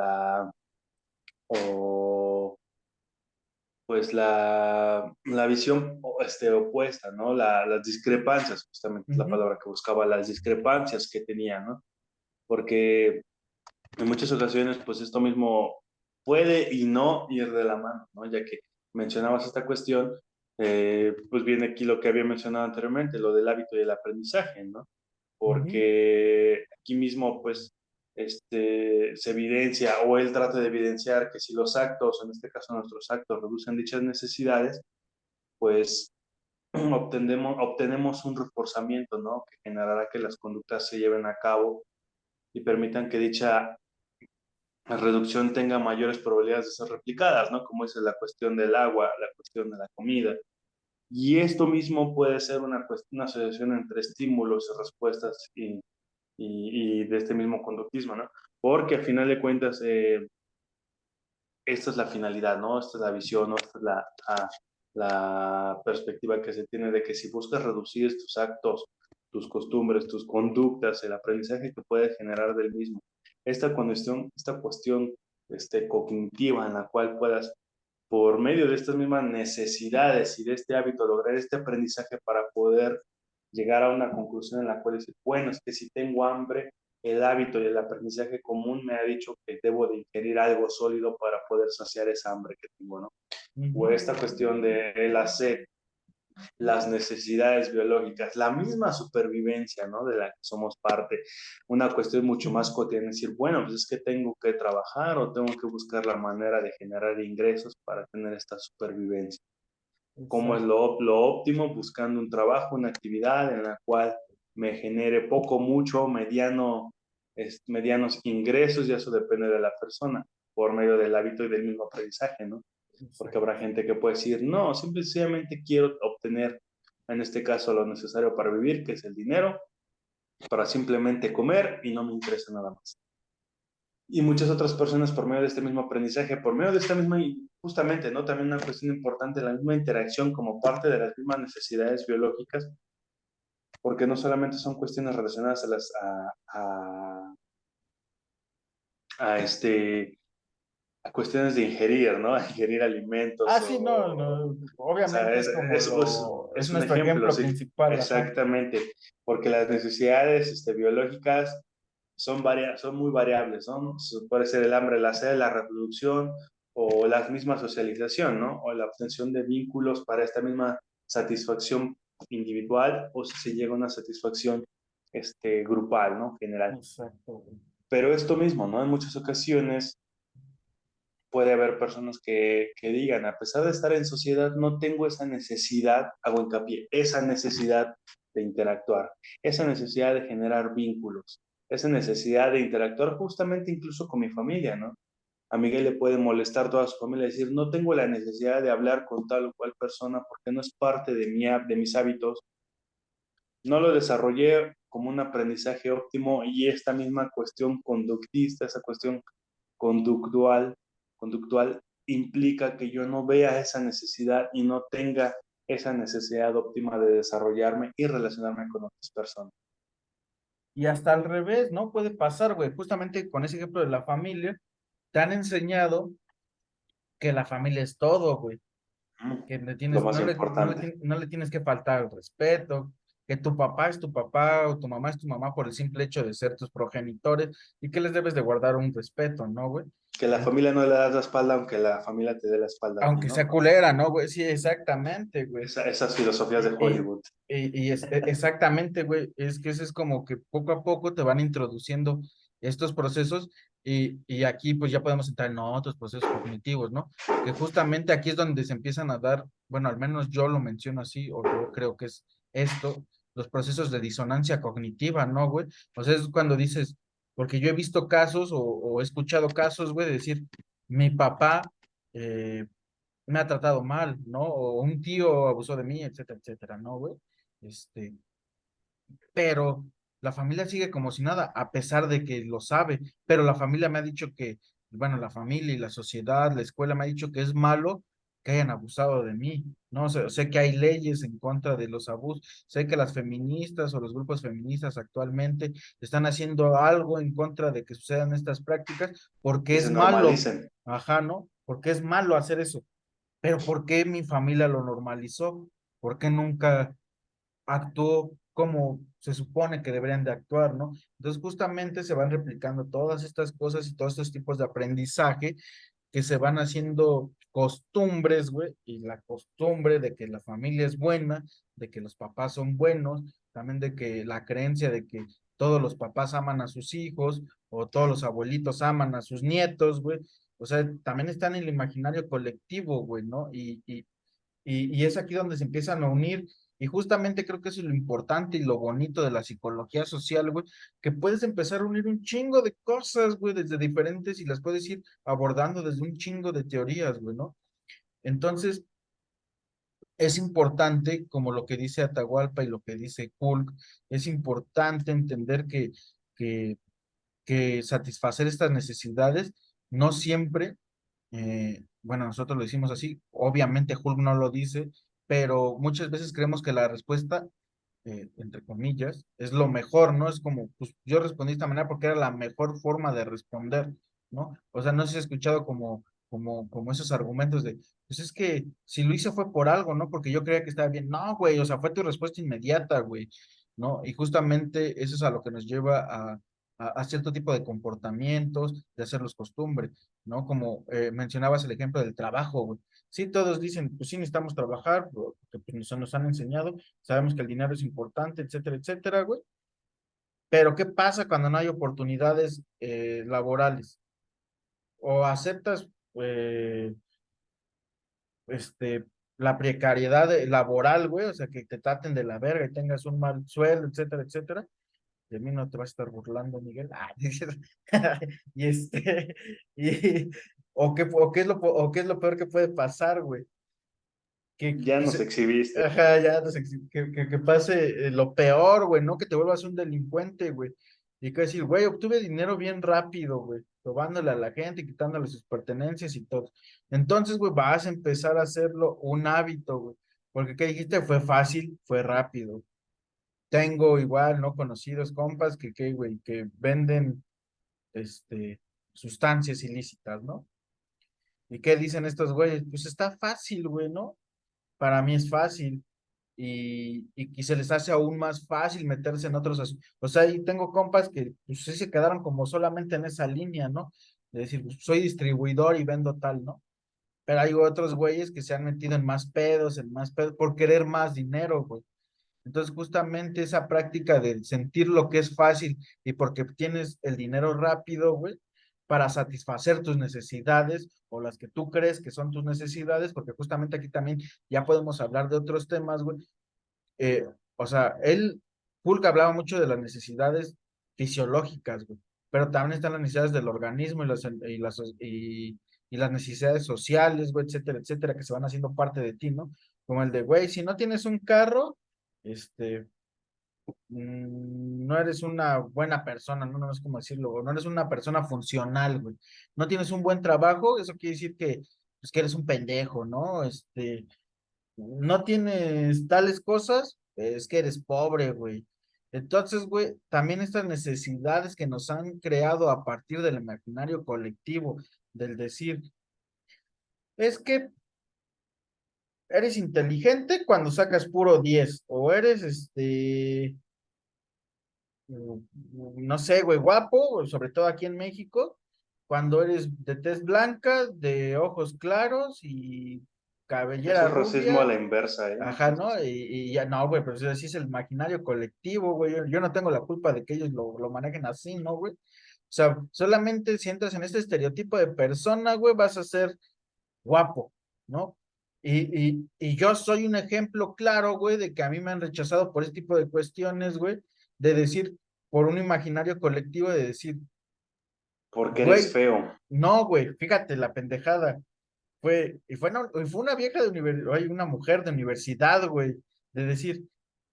pues la visión opuesta, ¿no? Las discrepancias, justamente es la Ujú, palabra que buscaba, las discrepancias que tenía, ¿no? Porque en muchas ocasiones, pues esto mismo puede y no ir de la mano, ¿no? Ya que mencionabas esta cuestión, pues viene aquí lo que había mencionado anteriormente, lo del hábito y el aprendizaje, ¿no? ujú, Porque aquí mismo, pues, se evidencia o él trata de evidenciar que si los actos, en este caso nuestros actos, reducen dichas necesidades, pues obtenemos un reforzamiento, ¿no? Que generará que las conductas se lleven a cabo y permitan que dicha reducción tenga mayores probabilidades de ser replicadas, ¿no? Como es la cuestión del agua, la cuestión de la comida. Y esto mismo puede ser una asociación entre estímulos y respuestas y de este mismo conductismo, ¿no? Porque al final de cuentas, esta es la finalidad, ¿no? Esta es la visión, ¿no? Esta es la perspectiva que se tiene de que si buscas reducir tus actos, tus costumbres, tus conductas, el aprendizaje que puede generar del mismo, esta cuestión cognitiva en la cual puedas, por medio de estas mismas necesidades y de este hábito, lograr este aprendizaje para poder llegar a una conclusión en la cual decir, bueno, es que si tengo hambre, el hábito y el aprendizaje común me ha dicho que debo de ingerir algo sólido para poder saciar esa hambre que tengo, ¿no? O ujú. esta cuestión de la sed, las necesidades biológicas, la misma supervivencia, ¿no? De la que somos parte. Una cuestión mucho más cotidiana, es decir, bueno, pues es que tengo que trabajar o tengo que buscar la manera de generar ingresos para tener esta supervivencia. ¿Cómo es Exacto. lo óptimo? Buscando un trabajo, una actividad en la cual me genere poco, mucho, medianos ingresos, y eso depende de la persona, por medio del hábito y del mismo aprendizaje, ¿no? Porque Exacto. habrá gente que puede decir, no, simplemente quiero obtener, en este caso, lo necesario para vivir, que es el dinero, para simplemente comer y no me interesa nada más. Y muchas otras personas por medio de este mismo aprendizaje, por medio de esta misma, y justamente, ¿no? También una cuestión importante, la misma interacción como parte de las mismas necesidades biológicas, porque no solamente son cuestiones relacionadas a a cuestiones de ingerir, ¿no? A ingerir alimentos Ah, sí, no, no, o sea, obviamente es como es es un nuestro ejemplo, ejemplo sí, principal, ajá. exactamente, porque las necesidades biológicas son muy variables, ¿no? Puede ser el hambre, la sed, la reproducción o la misma socialización, ¿no? O la obtención de vínculos para esta misma satisfacción individual o si se llega a una satisfacción grupal, ¿no? General. Exacto, güey. Pero esto mismo, ¿no? En muchas ocasiones puede haber personas que digan, a pesar de estar en sociedad, no tengo esa necesidad, hago hincapié, esa necesidad de interactuar, esa necesidad de generar vínculos, esa necesidad de interactuar justamente incluso con mi familia, ¿no? A Miguel le puede molestar toda su familia y decir, no tengo la necesidad de hablar con tal o cual persona porque no es parte de mis hábitos, no lo desarrollé como un aprendizaje óptimo y esta misma cuestión conductista, esa cuestión conductual, conductual implica que yo no vea esa necesidad y no tenga esa necesidad óptima de desarrollarme y relacionarme con otras personas. Y hasta al revés, ¿no? Puede pasar, güey. Justamente con ese ejemplo de la familia, te han enseñado que la familia es todo, güey. Que le Lo tienes, más importante. no le tienes que faltar el respeto, que tu papá es tu papá o tu mamá es tu mamá por el simple hecho de ser tus progenitores y que les debes de guardar un respeto, ¿no, güey? Que la familia no le das la espalda aunque la familia te dé la espalda a ti, Aunque ¿no? sea culera, ¿no, güey? Sí, exactamente, güey. Esas filosofías de Y, Hollywood. exactamente, güey, es que eso es como que poco a poco te van introduciendo estos procesos y aquí pues ya podemos entrar en otros procesos cognitivos, ¿no? Que justamente aquí es donde se empiezan a dar, bueno, al menos yo lo menciono así, o yo creo que es esto, los procesos de disonancia cognitiva, ¿no, güey? O sea, es cuando dices, porque yo he visto casos o he escuchado casos, güey, de decir, mi papá eh, me ha tratado mal, ¿no? O un tío abusó de mí, etcétera, etcétera, ¿no, güey? Este, pero la familia sigue como si nada, a pesar de que lo sabe, pero la familia me ha dicho que, bueno, la familia y la sociedad, la escuela me ha dicho que es malo que hayan abusado de mí, ¿no? Sé que hay leyes en contra de los abusos, sé que las feministas o los grupos feministas actualmente están haciendo algo en contra de que sucedan estas prácticas porque Que es se malo, normalicen. ajá, ¿no? Porque es malo hacer eso, pero ¿por qué mi familia lo normalizó? ¿Por qué nunca actuó como se supone que deberían de actuar, ¿no? Entonces justamente se van replicando todas estas cosas y todos estos tipos de aprendizaje que se van haciendo costumbres, güey, y la costumbre de que la familia es buena, de que los papás son buenos, también de que la creencia de que todos los papás aman a sus hijos o todos los abuelitos aman a sus nietos, güey. O sea, también está en el imaginario colectivo, güey, ¿no? Y es aquí donde se empiezan a unir. Y justamente creo que eso es lo importante y lo bonito de la psicología social, güey, que puedes empezar a unir un chingo de cosas, güey, desde diferentes y las puedes ir abordando desde un chingo de teorías, güey, ¿no? Entonces, es importante, como lo que dice Atahualpa y lo que dice Hulk, es importante entender que, que satisfacer estas necesidades no siempre bueno, nosotros lo decimos así, obviamente Hulk no lo dice, pero muchas veces creemos que la respuesta, entre comillas, es lo mejor, ¿no? Es como, pues yo respondí de esta manera porque era la mejor forma de responder, ¿no? O sea, no sé si has escuchado como esos argumentos de, pues es que si lo hice fue por algo, ¿no? Porque yo creía que estaba bien. No, güey, o sea, fue tu respuesta inmediata, güey, ¿no? Y justamente eso es a lo que nos lleva a cierto tipo de comportamientos, de hacerlos costumbre, ¿no? Como mencionabas el ejemplo del trabajo, güey. Sí, todos dicen, pues sí necesitamos trabajar, porque pues, nos han enseñado, sabemos que el dinero es importante, etcétera, etcétera, güey. Pero ¿qué pasa cuando no hay oportunidades laborales? O aceptas eh, este, la precariedad laboral, güey, o sea, que te traten de la verga y tengas un mal sueldo, etcétera, etcétera. De mí no te vas a estar burlando, Miguel. Y y, o qué es lo peor que puede pasar, güey. Ya Que nos exhibiste. ajá, ya, no sé, que pase lo peor, güey, ¿no? Que te vuelvas un delincuente, güey. Y que decir, güey, obtuve dinero bien rápido, güey, robándole a la gente, quitándole sus pertenencias y todo. Entonces, güey, vas a empezar a hacerlo un hábito, güey. Porque, ¿qué dijiste? Fue fácil, fue rápido. Tengo igual, ¿no? Conocidos compas güey, que venden, sustancias ilícitas, ¿no? ¿Y qué dicen estos güeyes? Pues está fácil, güey, ¿no? Para mí es fácil. Y se les hace aún más fácil meterse en otros asuntos. O sea, y tengo compas que pues, sí se quedaron como solamente en esa línea, ¿no? De decir, pues, soy distribuidor y vendo tal, ¿no? Pero hay otros güeyes que se han metido en más pedos, por querer más dinero, güey. Entonces, justamente esa práctica de sentir lo que es fácil y porque tienes el dinero rápido, güey, para satisfacer tus necesidades o las que tú crees que son tus necesidades, porque justamente aquí también ya podemos hablar de otros temas, güey. Eh, o sea, Hulk hablaba mucho de las necesidades fisiológicas, güey, pero también están las necesidades del organismo y las necesidades sociales, güey, etcétera, etcétera, que se van haciendo parte de ti, ¿no? Como el de, güey, si no tienes un carro, este, no eres una buena persona, no, no es como decirlo, no eres una persona funcional, güey. No tienes un buen trabajo, eso quiere decir que, pues, que eres un pendejo, ¿no? No tienes tales cosas, es que eres pobre, güey. Entonces, güey, también estas necesidades que nos han creado a partir del imaginario colectivo, del decir, es que eres inteligente cuando sacas puro 10 o eres no sé, güey, guapo, sobre todo aquí en México, cuando eres de tez blanca, de ojos claros y Eso cabellera es racismo a rubia. la inversa, ¿eh? Ajá, ¿no? Y ya no, güey, pero eso sí es el imaginario colectivo, güey. Yo no tengo la culpa de que ellos lo manejen así, ¿no, güey? O sea, solamente si entras en este estereotipo de persona, güey, vas a ser guapo, ¿no? Y yo soy un ejemplo claro, güey, de que a mí me han rechazado por ese tipo de cuestiones, güey, de decir, por un imaginario colectivo, de decir, Porque eres güey, feo. no, güey, fíjate la pendejada. Y fue una vieja de universidad, una mujer de universidad, güey, de decir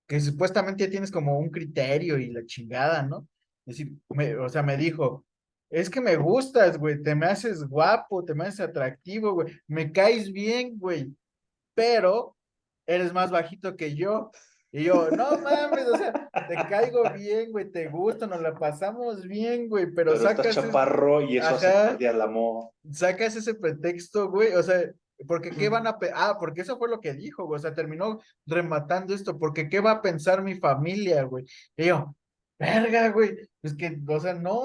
que supuestamente ya tienes como un criterio y la chingada, ¿no? Decir, o sea, me dijo, es que me gustas, güey, te me haces guapo, te me haces atractivo, güey, me caes bien, güey, pero eres más bajito que yo. Y yo, no mames, o sea, te caigo bien, güey, te gusto, nos la pasamos bien, güey, pero Pero estás chaparro y eso hace ajá, cordial amor. sacas ese pretexto, güey, o sea, porque qué van a, porque eso fue lo que dijo, güey, o sea, terminó rematando esto, porque qué va a pensar mi familia, güey. Y yo, verga, güey, es que, o sea, no,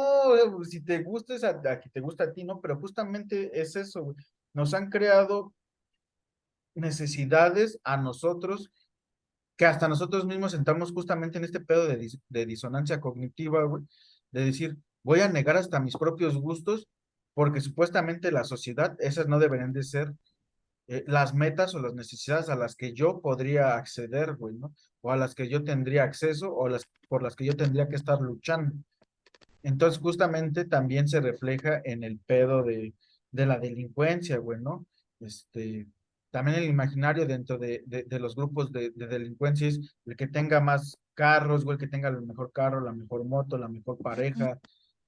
si te gusta es a que te gusta a ti, ¿no? Pero justamente es eso, güey. Nos han creado necesidades a nosotros que hasta nosotros mismos entramos justamente en este pedo de disonancia cognitiva, güey, de decir, voy a negar hasta mis propios gustos porque supuestamente la sociedad, esas no deberían de ser las metas o las necesidades a las que yo podría acceder, güey, ¿no? O a las que yo tendría acceso o por las que yo tendría que estar luchando. Entonces, justamente también se refleja en el pedo de la delincuencia, güey, ¿no? También el imaginario dentro de los grupos de delincuencia es el que tenga más carros, güey, el que tenga el mejor carro, la mejor moto, la mejor pareja,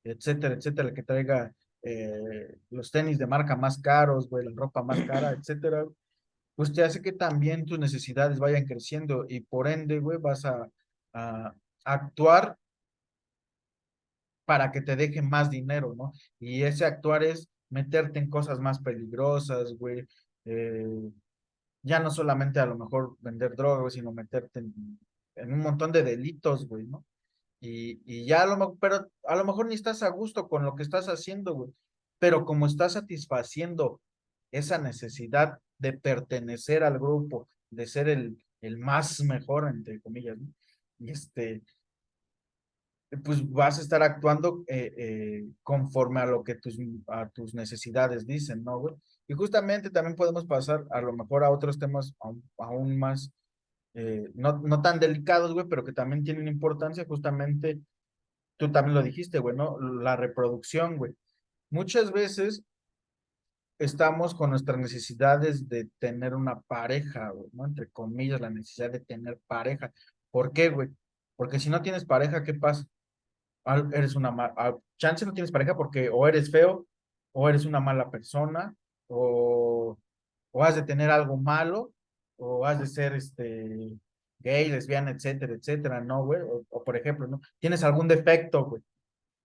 etcétera, etcétera, el que traiga los tenis de marca más caros, güey, la ropa más cara, etcétera, pues te hace que también tus necesidades vayan creciendo y por ende, güey, vas a actuar para que te dejen más dinero, ¿no? Y ese actuar es meterte en cosas más peligrosas, güey. eh, ya no solamente a lo mejor vender drogas, sino meterte en un montón de delitos, güey, ¿no? Y ya a lo mejor, pero a lo mejor ni estás a gusto con lo que estás haciendo, güey. Pero como estás satisfaciendo esa necesidad de pertenecer al grupo, de ser el más mejor, entre comillas, ¿no? Y pues vas a estar actuando conforme a lo que a tus necesidades dicen, ¿no, güey? Y justamente también podemos pasar a lo mejor a otros temas aún más, no tan delicados, güey, pero que también tienen importancia, justamente, tú también lo dijiste, güey, ¿no? La reproducción, güey. Muchas veces estamos con nuestras necesidades de tener una pareja, güey, ¿no? Entre comillas, la necesidad de tener pareja. ¿Por qué, güey? Porque si no tienes pareja, ¿qué pasa? Eres una mala, chance no tienes pareja porque o eres feo, o eres una mala persona, o, o has de tener algo malo, o has de ser gay, lesbiana, etcétera, etcétera, ¿no, güey? O por ejemplo, ¿no? Tienes algún defecto, güey,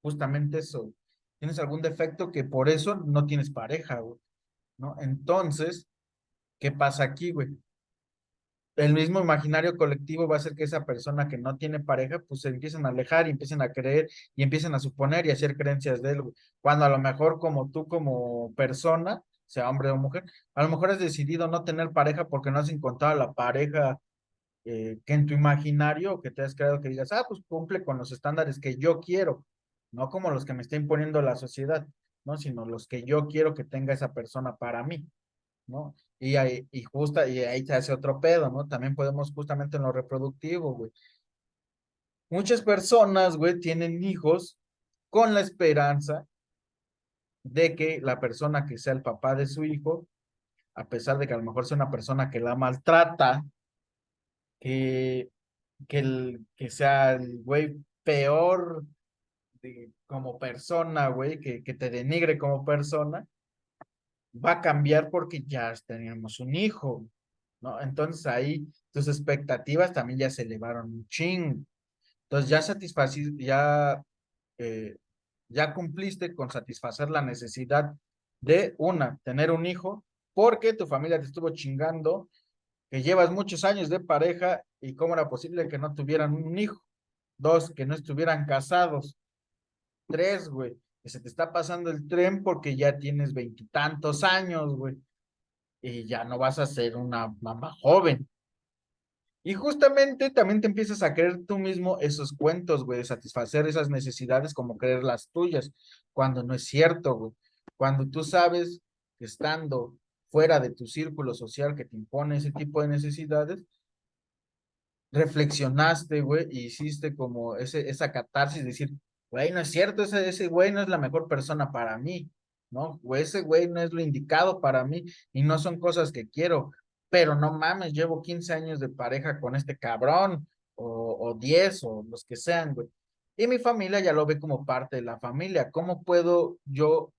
justamente eso. Tienes algún defecto que por eso no tienes pareja, güey, ¿no? Entonces, ¿qué pasa aquí, güey? El mismo imaginario colectivo va a hacer que esa persona que no tiene pareja, pues se empiecen a alejar y empiecen a creer y empiecen a suponer y hacer creencias de él, güey. Cuando a lo mejor como tú como persona, sea hombre o mujer, a lo mejor has decidido no tener pareja porque no has encontrado la pareja que en tu imaginario que te has creado que digas, pues cumple con los estándares que yo quiero, no como los que me está imponiendo la sociedad, ¿no? Sino los que yo quiero que tenga esa persona para mí. ¿No? Y ahí se hace otro pedo, ¿no? También podemos justamente en lo reproductivo, güey. Muchas personas, güey, tienen hijos con la esperanza de que la persona que sea el papá de su hijo, a pesar de que a lo mejor sea una persona que la maltrata, que, que sea el güey peor como persona, güey, que te denigre como persona, va a cambiar porque ya teníamos un hijo, ¿no? Entonces ahí tus expectativas también ya se elevaron un chingo. Entonces eh, ya cumpliste con satisfacer la necesidad de tener un hijo, porque tu familia te estuvo chingando, que llevas muchos años de pareja y cómo era posible que no tuvieran un hijo. Dos, que no estuvieran casados. Tres, güey, que se te está pasando el tren porque ya tienes veintitantos años, güey, y ya no vas a ser una mamá joven. Y justamente también te empiezas a creer tú mismo esos cuentos, güey, de satisfacer esas necesidades como creer las tuyas, cuando no es cierto, güey. Cuando tú sabes que estando fuera de tu círculo social que te impone ese tipo de necesidades, reflexionaste, güey, y hiciste como esa catarsis, decir, güey, no es cierto, ese güey no es la mejor persona para mí, ¿no? O ese güey no es lo indicado para mí y no son cosas que quiero, pero no mames, llevo 15 años de pareja con este cabrón, o 10, o los que sean, güey. Y mi familia ya lo ve como parte de la familia. ¿Cómo puedo yo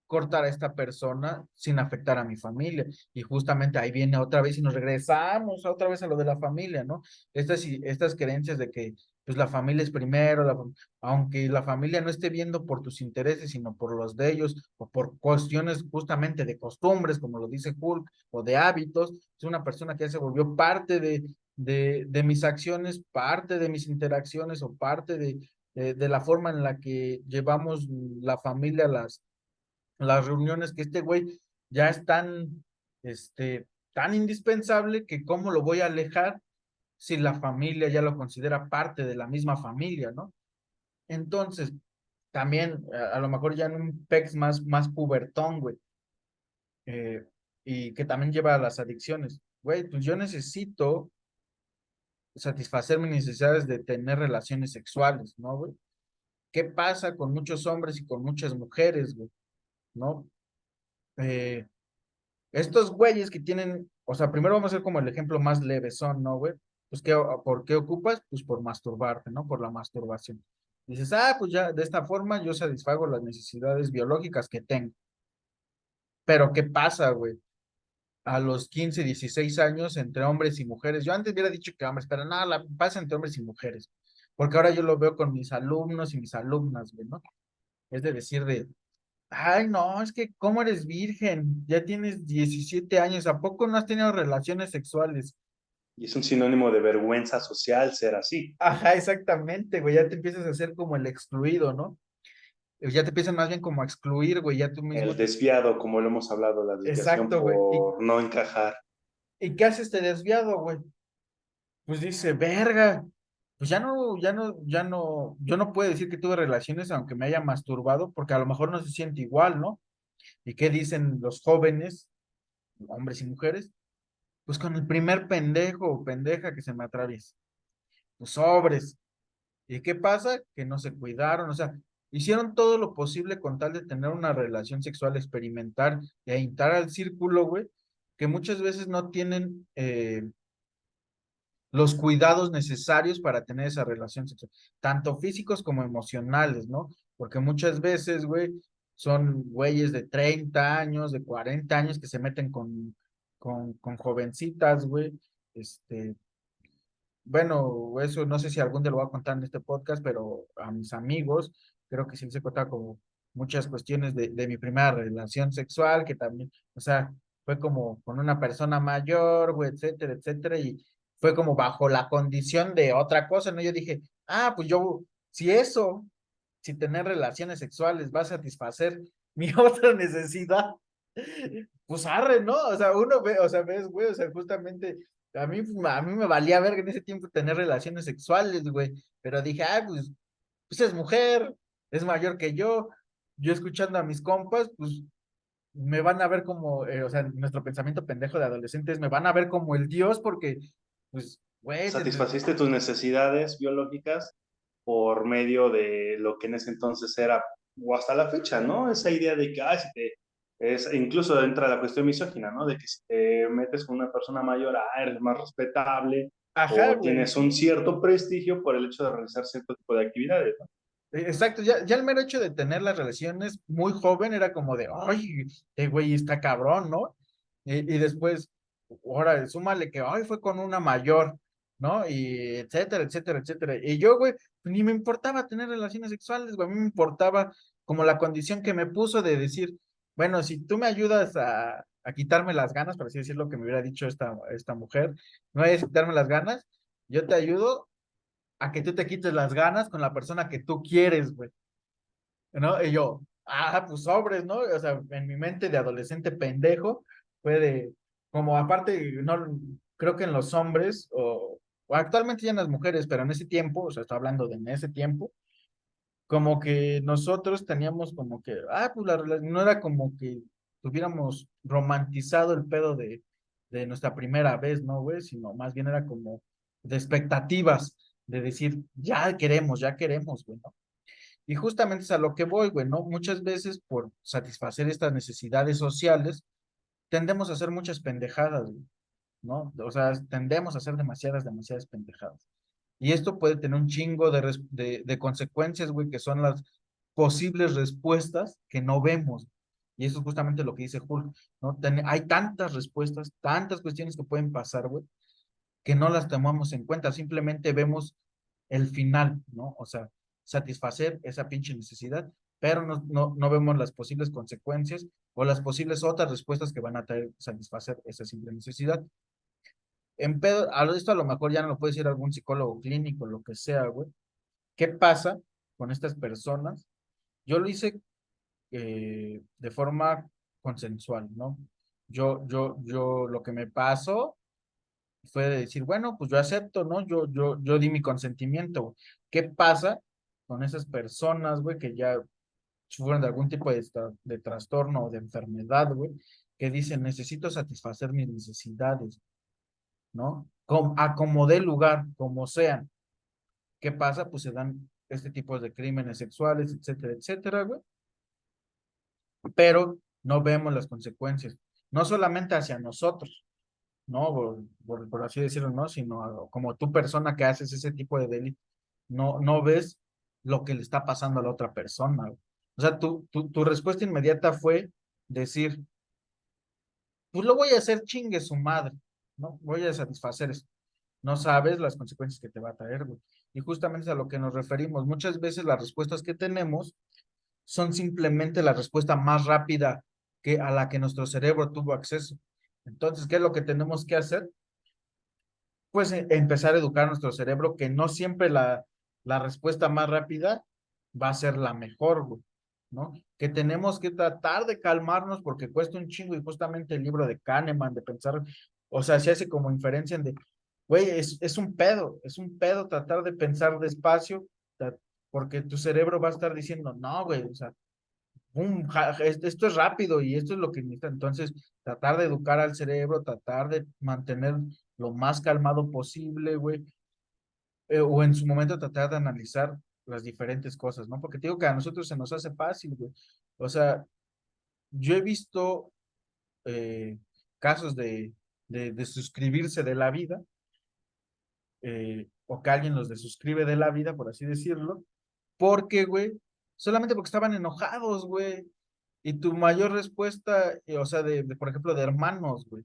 cortar a esta persona sin afectar a mi familia? Y justamente ahí viene otra vez y nos regresamos otra vez a lo de la familia, ¿no? Estas creencias de que pues la familia es primero, aunque la familia no esté viendo por tus intereses, sino por los de ellos, o por cuestiones justamente de costumbres, como lo dice Hulk, o de hábitos, es una persona que ya se volvió parte de mis acciones, parte de mis interacciones, o parte de la forma en la que llevamos la familia a las reuniones, que este güey ya es tan indispensable que cómo lo voy a alejar si la familia ya lo considera parte de la misma familia, ¿no? Entonces, también a lo mejor ya en un pex más pubertón, güey, eh, y que también lleva a las adicciones, güey, pues yo necesito satisfacer mis necesidades de tener relaciones sexuales, ¿no, güey? ¿Qué pasa con muchos hombres y con muchas mujeres, güey? ¿No? Eh, Estos güeyes que tienen, o sea, primero vamos a hacer como el ejemplo más leve son, ¿no, güey? Pues, ¿por qué ocupas? Pues por masturbarte, ¿no? Por la masturbación. Dices, pues ya, de esta forma yo satisfago las necesidades biológicas que tengo. Pero ¿qué pasa, güey? A los 15, 16 años, entre hombres y mujeres. Yo antes hubiera dicho que hombres, pero nada, pasa entre hombres y mujeres. Porque ahora yo lo veo con mis alumnos y mis alumnas, güey, ¿no? Es de decir ay, no, es que ¿cómo eres virgen? Ya tienes 17 años, ¿a poco no has tenido relaciones sexuales? Y es un sinónimo de vergüenza social ser así. Ajá, exactamente, güey, ya te empiezas a hacer como el excluido, ¿no? Ya te empiezan más bien como a excluir, güey, ya tú mismo El desviado, como lo hemos hablado, la desviación Exacto, güey. por no encajar. ¿Y qué hace este desviado, güey? Pues dice, verga, pues ya no, yo no puedo decir que tuve relaciones aunque me haya masturbado, porque a lo mejor no se siente igual, ¿no? ¿Y qué dicen los jóvenes, hombres y mujeres? Pues con el primer pendejo o pendeja que se me atraviesa. Pues sobres. ¿Y qué pasa? Que no se cuidaron, o sea, hicieron todo lo posible con tal de tener una relación sexual experimental e entrar al círculo, güey, que muchas veces no tienen los cuidados necesarios para tener esa relación sexual, tanto físicos como emocionales, ¿no? Porque muchas veces, güey, son güeyes de 30 años, de 40 años que se meten con jovencitas, güey, este, bueno, eso no sé si algún día lo voy a contar en este podcast, pero a mis amigos, creo que sí les he contado como muchas cuestiones de mi primera relación sexual, que también, o sea, fue como con una persona mayor, güey, etcétera, etcétera, y fue como bajo la condición de otra cosa, ¿no? Yo dije, pues yo, si eso, si tener relaciones sexuales va a satisfacer mi otra necesidad, pues arre, ¿no? O sea, uno ve, o sea, ves, güey, o sea, justamente a mí me valía verga en ese tiempo tener relaciones sexuales, güey, pero dije, pues es mujer, es mayor que yo escuchando a mis compas, pues me van a ver como, o sea, nuestro pensamiento pendejo de adolescentes, me van a ver como el dios porque, pues, güey, Satisfaciste tus necesidades biológicas por medio de lo que en ese entonces era, o hasta la fecha, ¿no? Esa idea de que, incluso entra la cuestión misógina, ¿no? De que si te metes con una persona mayor, eres más respetable ajá, o güey, tienes un sí. cierto prestigio por el hecho de realizar cierto tipo de actividades, ¿no? Exacto, ya el mero hecho de tener las relaciones muy joven era como de, ay, güey está cabrón, ¿no? Y después, ahora, súmale que, ay, fue con una mayor, ¿no? Y etcétera, etcétera, etcétera. Y yo, güey, ni me importaba tener relaciones sexuales, güey, a mí me importaba como la condición que me puso de decir, bueno, si tú me ayudas a quitarme las ganas, por así decirlo, que me hubiera dicho esta mujer, no vayas a quitarme las ganas, yo te ayudo a que tú te quites las ganas con la persona que tú quieres, güey, ¿no? Y yo, pues sobres, ¿no? O sea, en mi mente de adolescente pendejo, fue como aparte, no, creo que en los hombres, o actualmente ya en las mujeres, pero en ese tiempo, o sea, estoy hablando de en ese tiempo, como que nosotros teníamos como que, pues la relación no era como que tuviéramos romantizado el pedo de nuestra primera vez, ¿no, güey? Sino más bien era como de expectativas, de decir, ya queremos, güey, ¿no? Y justamente es a lo que voy, güey, ¿no? Muchas veces por satisfacer estas necesidades sociales, tendemos a hacer muchas pendejadas, güey, ¿no? O sea, tendemos a hacer demasiadas pendejadas. Y esto puede tener un chingo de consecuencias, güey, que son las posibles respuestas que no vemos. Y eso es justamente lo que dice Hulk, ¿no? Hay tantas respuestas, tantas cuestiones que pueden pasar, güey, que no las tomamos en cuenta, simplemente vemos el final, ¿no? O sea, satisfacer esa pinche necesidad, pero no vemos las posibles consecuencias o las posibles otras respuestas que van a traer satisfacer esa simple necesidad. Esto a lo mejor ya no lo puede decir algún psicólogo clínico, lo que sea, güey. ¿Qué pasa con estas personas? Yo lo hice de forma consensual, ¿no? Lo que me pasó fue de decir, bueno, pues yo acepto, ¿no? Yo di mi consentimiento. ¿Qué pasa con esas personas, güey, que ya sufren de algún tipo de trastorno o de enfermedad, güey, que dicen, necesito satisfacer mis necesidades, ¿no? A como dé lugar, como sean. ¿Qué pasa? Pues se dan este tipo de crímenes sexuales, etcétera, etcétera, güey, pero no vemos las consecuencias, no solamente hacia nosotros, ¿no? Por así decirlo, ¿no? Sino como tú persona que haces ese tipo de delito, no ves lo que le está pasando a la otra persona, güey. O sea, tu respuesta inmediata fue decir, pues lo voy a hacer, chingue su madre, ¿no? Voy a satisfacer eso. No sabes las consecuencias que te va a traer, güey. Y justamente es a lo que nos referimos. Muchas veces las respuestas que tenemos son simplemente la respuesta más rápida a la que nuestro cerebro tuvo acceso. Entonces, ¿qué es lo que tenemos que hacer? Pues empezar a educar a nuestro cerebro que no siempre la respuesta más rápida va a ser la mejor, güey, ¿no? Que tenemos que tratar de calmarnos porque cuesta un chingo y justamente el libro de Kahneman de pensar, o sea, se hace como inferencia en de, güey, es un pedo tratar de pensar despacio porque tu cerebro va a estar diciendo, no, güey, o sea, esto es rápido y esto es lo que necesita. Entonces, tratar de educar al cerebro, tratar de mantener lo más calmado posible, güey, o en su momento tratar de analizar las diferentes cosas, ¿no? Porque te digo que a nosotros se nos hace fácil, güey. O sea, yo he visto eh, casos de suscribirse de la vida, o que alguien los desuscribe de la vida, por así decirlo, porque, güey, solamente porque estaban enojados, güey. Y tu mayor respuesta, o sea, por ejemplo, de hermanos, güey.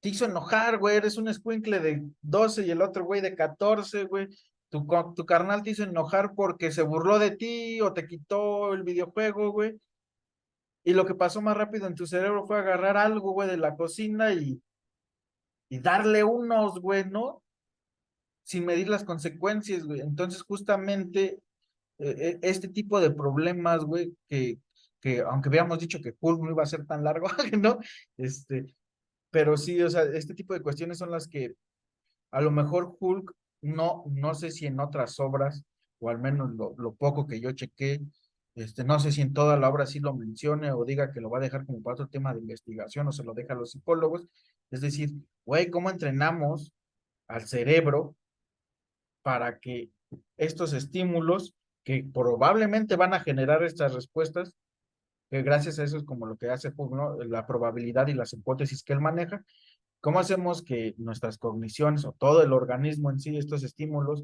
Te hizo enojar, güey. Eres un escuincle de 12 y el otro güey de 14, güey. Tu carnal te hizo enojar porque se burló de ti o te quitó el videojuego, güey. Y lo que pasó más rápido en tu cerebro fue agarrar algo, güey, de la cocina y darle unos, güey, ¿no? Sin medir las consecuencias, güey. Entonces, justamente este tipo de problemas, güey, que aunque hubiéramos dicho que Hulk no iba a ser tan largo, ¿no? Pero sí, o sea, este tipo de cuestiones son las que a lo mejor Hulk, no sé si en otras obras, o al menos lo poco que yo chequé, no sé si en toda la obra sí lo mencione o diga que lo va a dejar como para otro tema de investigación o se lo deja a los psicólogos. Es decir, güey, ¿cómo entrenamos al cerebro para que estos estímulos que probablemente van a generar estas respuestas, que gracias a eso es como lo que hace Hug, ¿no? La probabilidad y las hipótesis que él maneja, ¿cómo hacemos que nuestras cogniciones o todo el organismo en sí, estos estímulos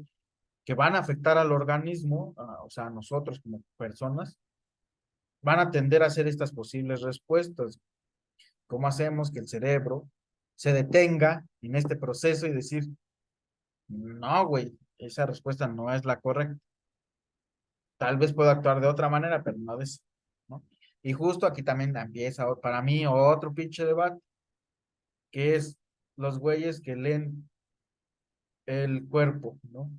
que van a afectar al organismo, o sea, a nosotros como personas, van a tender a hacer estas posibles respuestas? ¿Cómo hacemos que el cerebro se detenga en este proceso y decir, no, güey, esa respuesta no es la correcta? Tal vez pueda actuar de otra manera, pero no de esa, ¿no? Y justo aquí también empieza para mí otro pinche debate, que es los güeyes que leen el cuerpo, ¿no?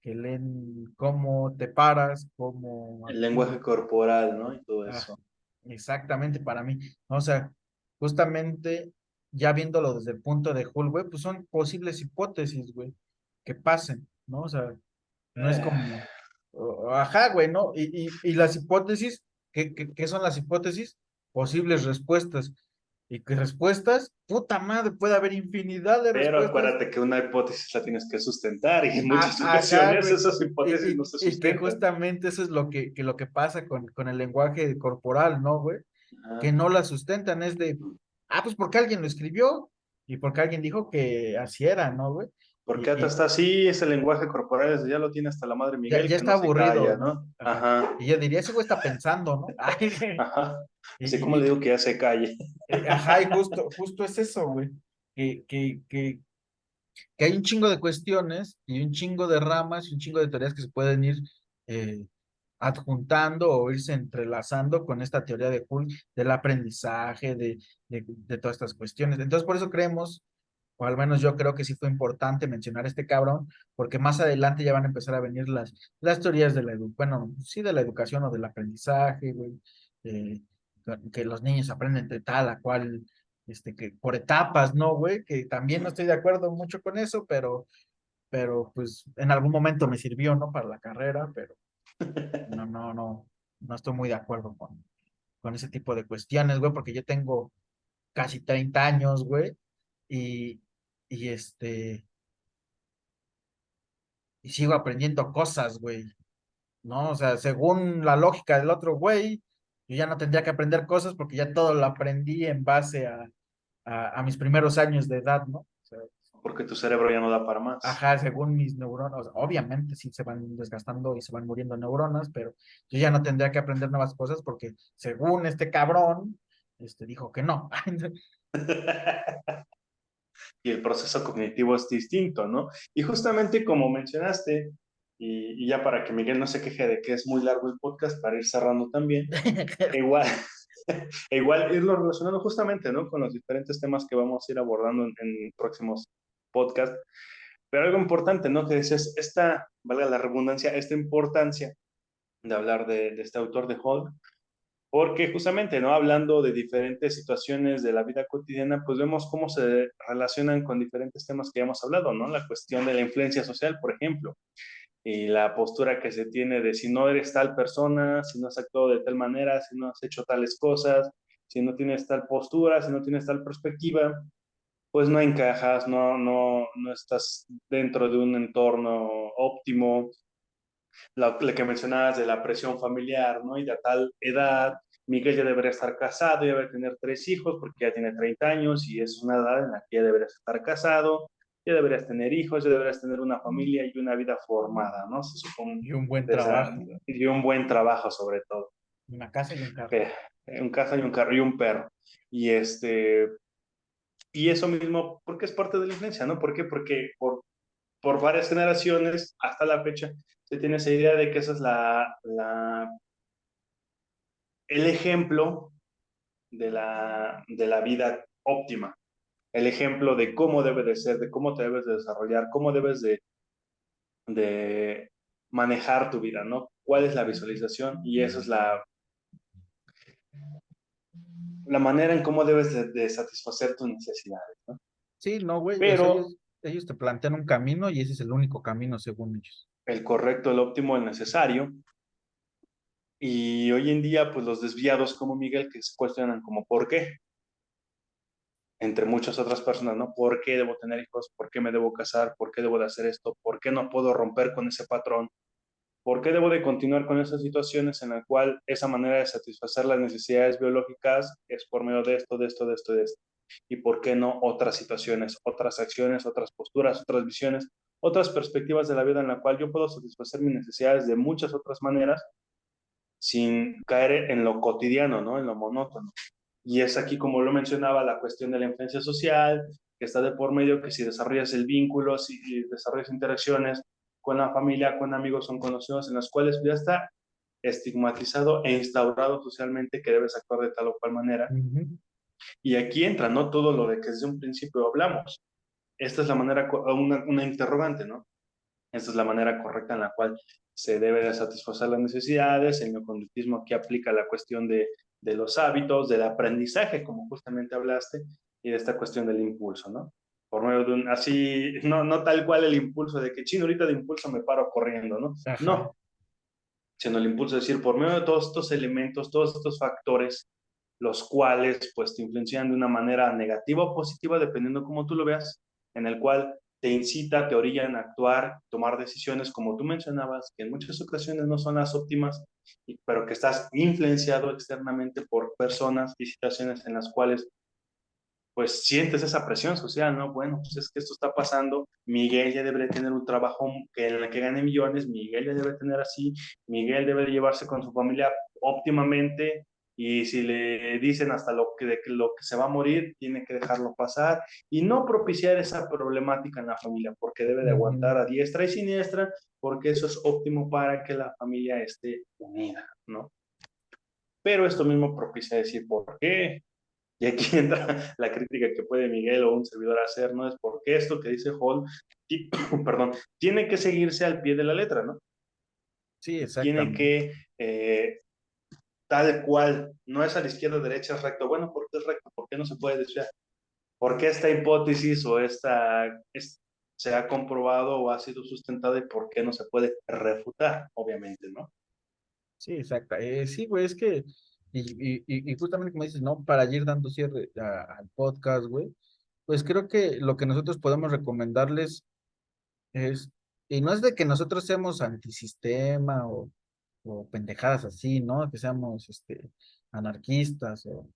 Que leen cómo te paras, cómo El lenguaje actúas. corporal, ¿no? Y todo Ah, eso. exactamente para mí. O sea, justamente ya viéndolo desde el punto de Hull, güey, pues son posibles hipótesis, güey, que pasen, ¿no? O sea, no es Eh, como, ajá, güey, ¿no? Y las hipótesis ¿Qué son las hipótesis? Posibles respuestas. Y que respuestas, puta madre, puede haber infinidad de Pero respuestas. acuérdate que una hipótesis la tienes que sustentar y en muchas Ajá, ocasiones güey. esas hipótesis no se Y que sustentan. justamente eso es lo que pasa con el lenguaje corporal, ¿no, güey? Que Ajá. no la sustentan, es de, pues porque alguien lo escribió y porque alguien dijo que así era, ¿no, güey? Porque hasta Y está así, ese lenguaje corporal, desde ya lo tiene hasta la madre Miguel, ya que no está se aburrido, calla, ¿no? ¿no? Ajá. Ajá, Y yo diría, ese güey está pensando, ¿no? ajá. Así como Y, le y, digo que ya se calle. ajá, y justo es eso, güey. Que, que, que, que hay un chingo de cuestiones y un chingo de ramas y un chingo de teorías que se pueden ir eh, adjuntando o irse entrelazando con esta teoría de Hull del aprendizaje, de todas estas cuestiones. Entonces, por eso creemos, o al menos yo creo que sí fue importante mencionar a este cabrón, porque más adelante ya van a empezar a venir las teorías de bueno, sí, de la educación o del aprendizaje, güey, eh, que los niños aprenden de tal a cual, que por etapas, ¿no, güey? Que también no estoy de acuerdo mucho con eso, pero pues en algún momento me sirvió, ¿no? Para la carrera, pero no estoy muy de acuerdo con ese tipo de cuestiones, güey, porque yo tengo casi 30 años, güey, y, y y sigo aprendiendo cosas, güey, ¿no? O sea, según la lógica del otro güey, yo ya no tendría que aprender cosas porque ya todo lo aprendí en base a mis primeros años de edad, ¿no? O sea, Porque tu cerebro ya no da para más. ajá, según mis neuronas, obviamente sí se van desgastando y se van muriendo neuronas, pero yo ya no tendría que aprender nuevas cosas porque según este cabrón, dijo que no. Y el proceso cognitivo es distinto, ¿no? Y justamente como mencionaste, y ya para que Miguel no se queje de que es muy largo el podcast, para ir cerrando también, igual, igual irlo relacionando justamente, ¿no? Con los diferentes temas que vamos a ir abordando en próximos podcasts. Pero algo importante, ¿no? Que dices, valga la redundancia, esta importancia de hablar de este autor de Hall, porque justamente, ¿no? Hablando de diferentes situaciones de la vida cotidiana, pues vemos cómo se relacionan con diferentes temas que ya hemos hablado, ¿no? La cuestión de la influencia social, por ejemplo, y la postura que se tiene de si no eres tal persona, si no has actuado de tal manera, si no has hecho tales cosas, si no tienes tal postura, si no tienes tal perspectiva, pues no encajas, no estás dentro de un entorno óptimo, lo que mencionabas de la presión familiar, ¿no? Y de a tal edad, Miguel ya debería estar casado, ya debe tener 3 hijos porque ya tiene 30 años y es una edad en la que ya deberías estar casado, ya deberías tener hijos, ya deberías tener una familia y una vida formada, ¿no? Se supone, Y un buen desde, trabajo, y un buen trabajo sobre todo. una casa y un carro. Eh, un casa y un carro y un perro. Y y eso mismo, porque es parte de la influencia, ¿no? ¿Por qué? Porque por varias generaciones hasta la fecha se tiene esa idea de que esa es el ejemplo de la vida óptima, el ejemplo de cómo debe de ser, de cómo te debes de desarrollar, cómo debes de manejar tu vida, ¿no? ¿Cuál es la visualización? Y esa es la manera en cómo debes de satisfacer tus necesidades, ¿no? Sí, no, güey, o sea, Pero ellos te plantean un camino y ese es el único camino según ellos. el correcto, el óptimo, el necesario. Y hoy en día, pues los desviados como Miguel que se cuestionan como ¿por qué? Entre muchas otras personas, ¿no? ¿Por qué debo tener hijos? ¿Por qué me debo casar? ¿Por qué debo de hacer esto? ¿Por qué no puedo romper con ese patrón? ¿Por qué debo de continuar con esas situaciones en la cual esa manera de satisfacer las necesidades biológicas es por medio de esto, de esto, de esto, de esto? ¿Y por qué no otras situaciones, otras acciones, otras posturas, otras visiones, otras perspectivas de la vida en la cual yo puedo satisfacer mis necesidades de muchas otras maneras sin caer en lo cotidiano, ¿no? En lo monótono. Y es aquí, como lo mencionaba, la cuestión de la influencia social, que está de por medio, que si desarrollas el vínculo, si desarrollas interacciones con la familia, con amigos, son conocidos, en las cuales ya está estigmatizado e instaurado socialmente que debes actuar de tal o cual manera. Ujú. Y aquí entra, ¿no? Todo lo de que desde un principio hablamos. Esta es la manera, una interrogante, ¿no? Esta es la manera correcta en la cual se debe de satisfacer las necesidades. El neoconductismo aquí aplica la cuestión de los hábitos, del aprendizaje, como justamente hablaste, y de esta cuestión del impulso, ¿no? Por medio de así, no tal cual el impulso de que chino, ahorita de impulso me paro corriendo, ¿no? Ajá. No, sino el impulso de decir, por medio de todos estos elementos, todos estos factores, los cuales pues te influencian de una manera negativa o positiva, dependiendo cómo tú lo veas, en el cual te incita, te orillan a actuar, tomar decisiones, como tú mencionabas, que en muchas ocasiones no son las óptimas, pero que estás influenciado externamente por personas y situaciones en las cuales pues sientes esa presión social, ¿no? Bueno, pues es que esto está pasando, Miguel ya debe tener un trabajo en el que gane millones, Miguel ya debe tener así, Miguel debe llevarse con su familia óptimamente y si le dicen hasta lo que se va a morir, tiene que dejarlo pasar y no propiciar esa problemática en la familia, porque debe de Ujú. aguantar a diestra y siniestra, porque eso es óptimo para que la familia esté unida, ¿no? Pero esto mismo propicia decir, ¿por qué? Y aquí entra la crítica que puede Miguel o un servidor hacer, ¿no? Es porque esto que dice Hall, perdón, tiene que seguirse al pie de la letra, ¿no? Sí, Tiene exactamente. que, tal cual, no es a la izquierda, derecha, es recto. Bueno, ¿por qué es recto? ¿Por qué no se puede desviar? ¿Por qué esta hipótesis o se ha comprobado o ha sido sustentada y por qué no se puede refutar? Obviamente, ¿no? Sí, exacto. Sí, güey, es que, y justamente como dices, ¿no? Para ir dando cierre al podcast, güey, pues creo que lo que nosotros podemos recomendarles es, y no es de que nosotros seamos antisistema o pendejadas así, ¿no? Que seamos, anarquistas o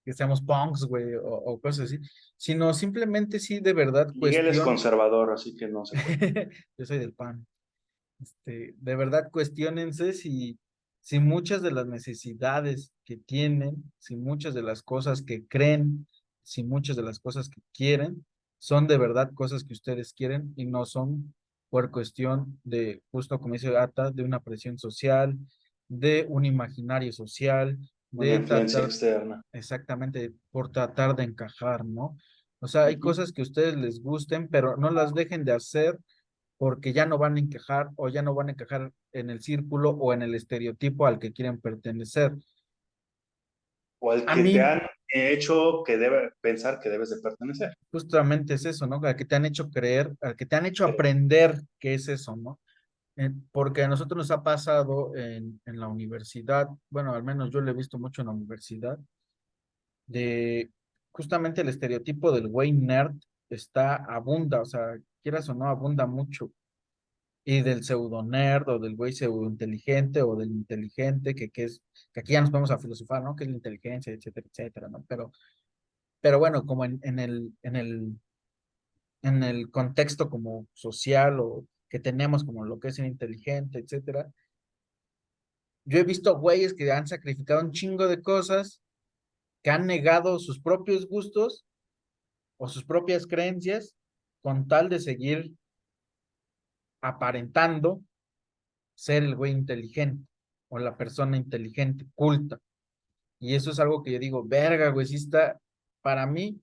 que seamos punks, güey, o cosas así, sino simplemente sí de verdad Miguel es cuestión, conservador, así que no se puede. yo soy del PAN. De verdad cuestiónense si muchas de las necesidades que tienen, si muchas de las cosas que creen, si muchas de las cosas que quieren, son de verdad cosas que ustedes quieren y no son por cuestión de, justo como dice Ata, de una presión social, de un imaginario social, Una de influencia tratar externa. exactamente por tratar de encajar, ¿no? O sea, hay Ujú. cosas que a ustedes les gusten, pero no las dejen de hacer porque ya no van a encajar o ya no van a encajar en el círculo o en el estereotipo al que quieren pertenecer. O al A que te mí, han hecho que debe pensar que debes de pertenecer. justamente es eso, ¿no? Al que te han hecho creer, al que te han hecho aprender que es eso, ¿no? Porque a nosotros nos ha pasado en la universidad, bueno, al menos yo lo he visto mucho en la universidad, de justamente el estereotipo del güey nerd abunda, o sea, quieras o no, abunda mucho. Y del pseudo nerd o del güey pseudo inteligente o del inteligente, que aquí ya nos vamos a filosofar, ¿no? Que es la inteligencia, etcétera, etcétera, ¿no? Pero bueno, como en el contexto como social o que tenemos como lo que es el inteligente, etcétera, yo he visto güeyes que han sacrificado un chingo de cosas, que han negado sus propios gustos o sus propias creencias con tal de seguir aparentando ser el güey inteligente o la persona inteligente, culta. Y eso es algo que yo digo, verga, güey, sí está, para mí,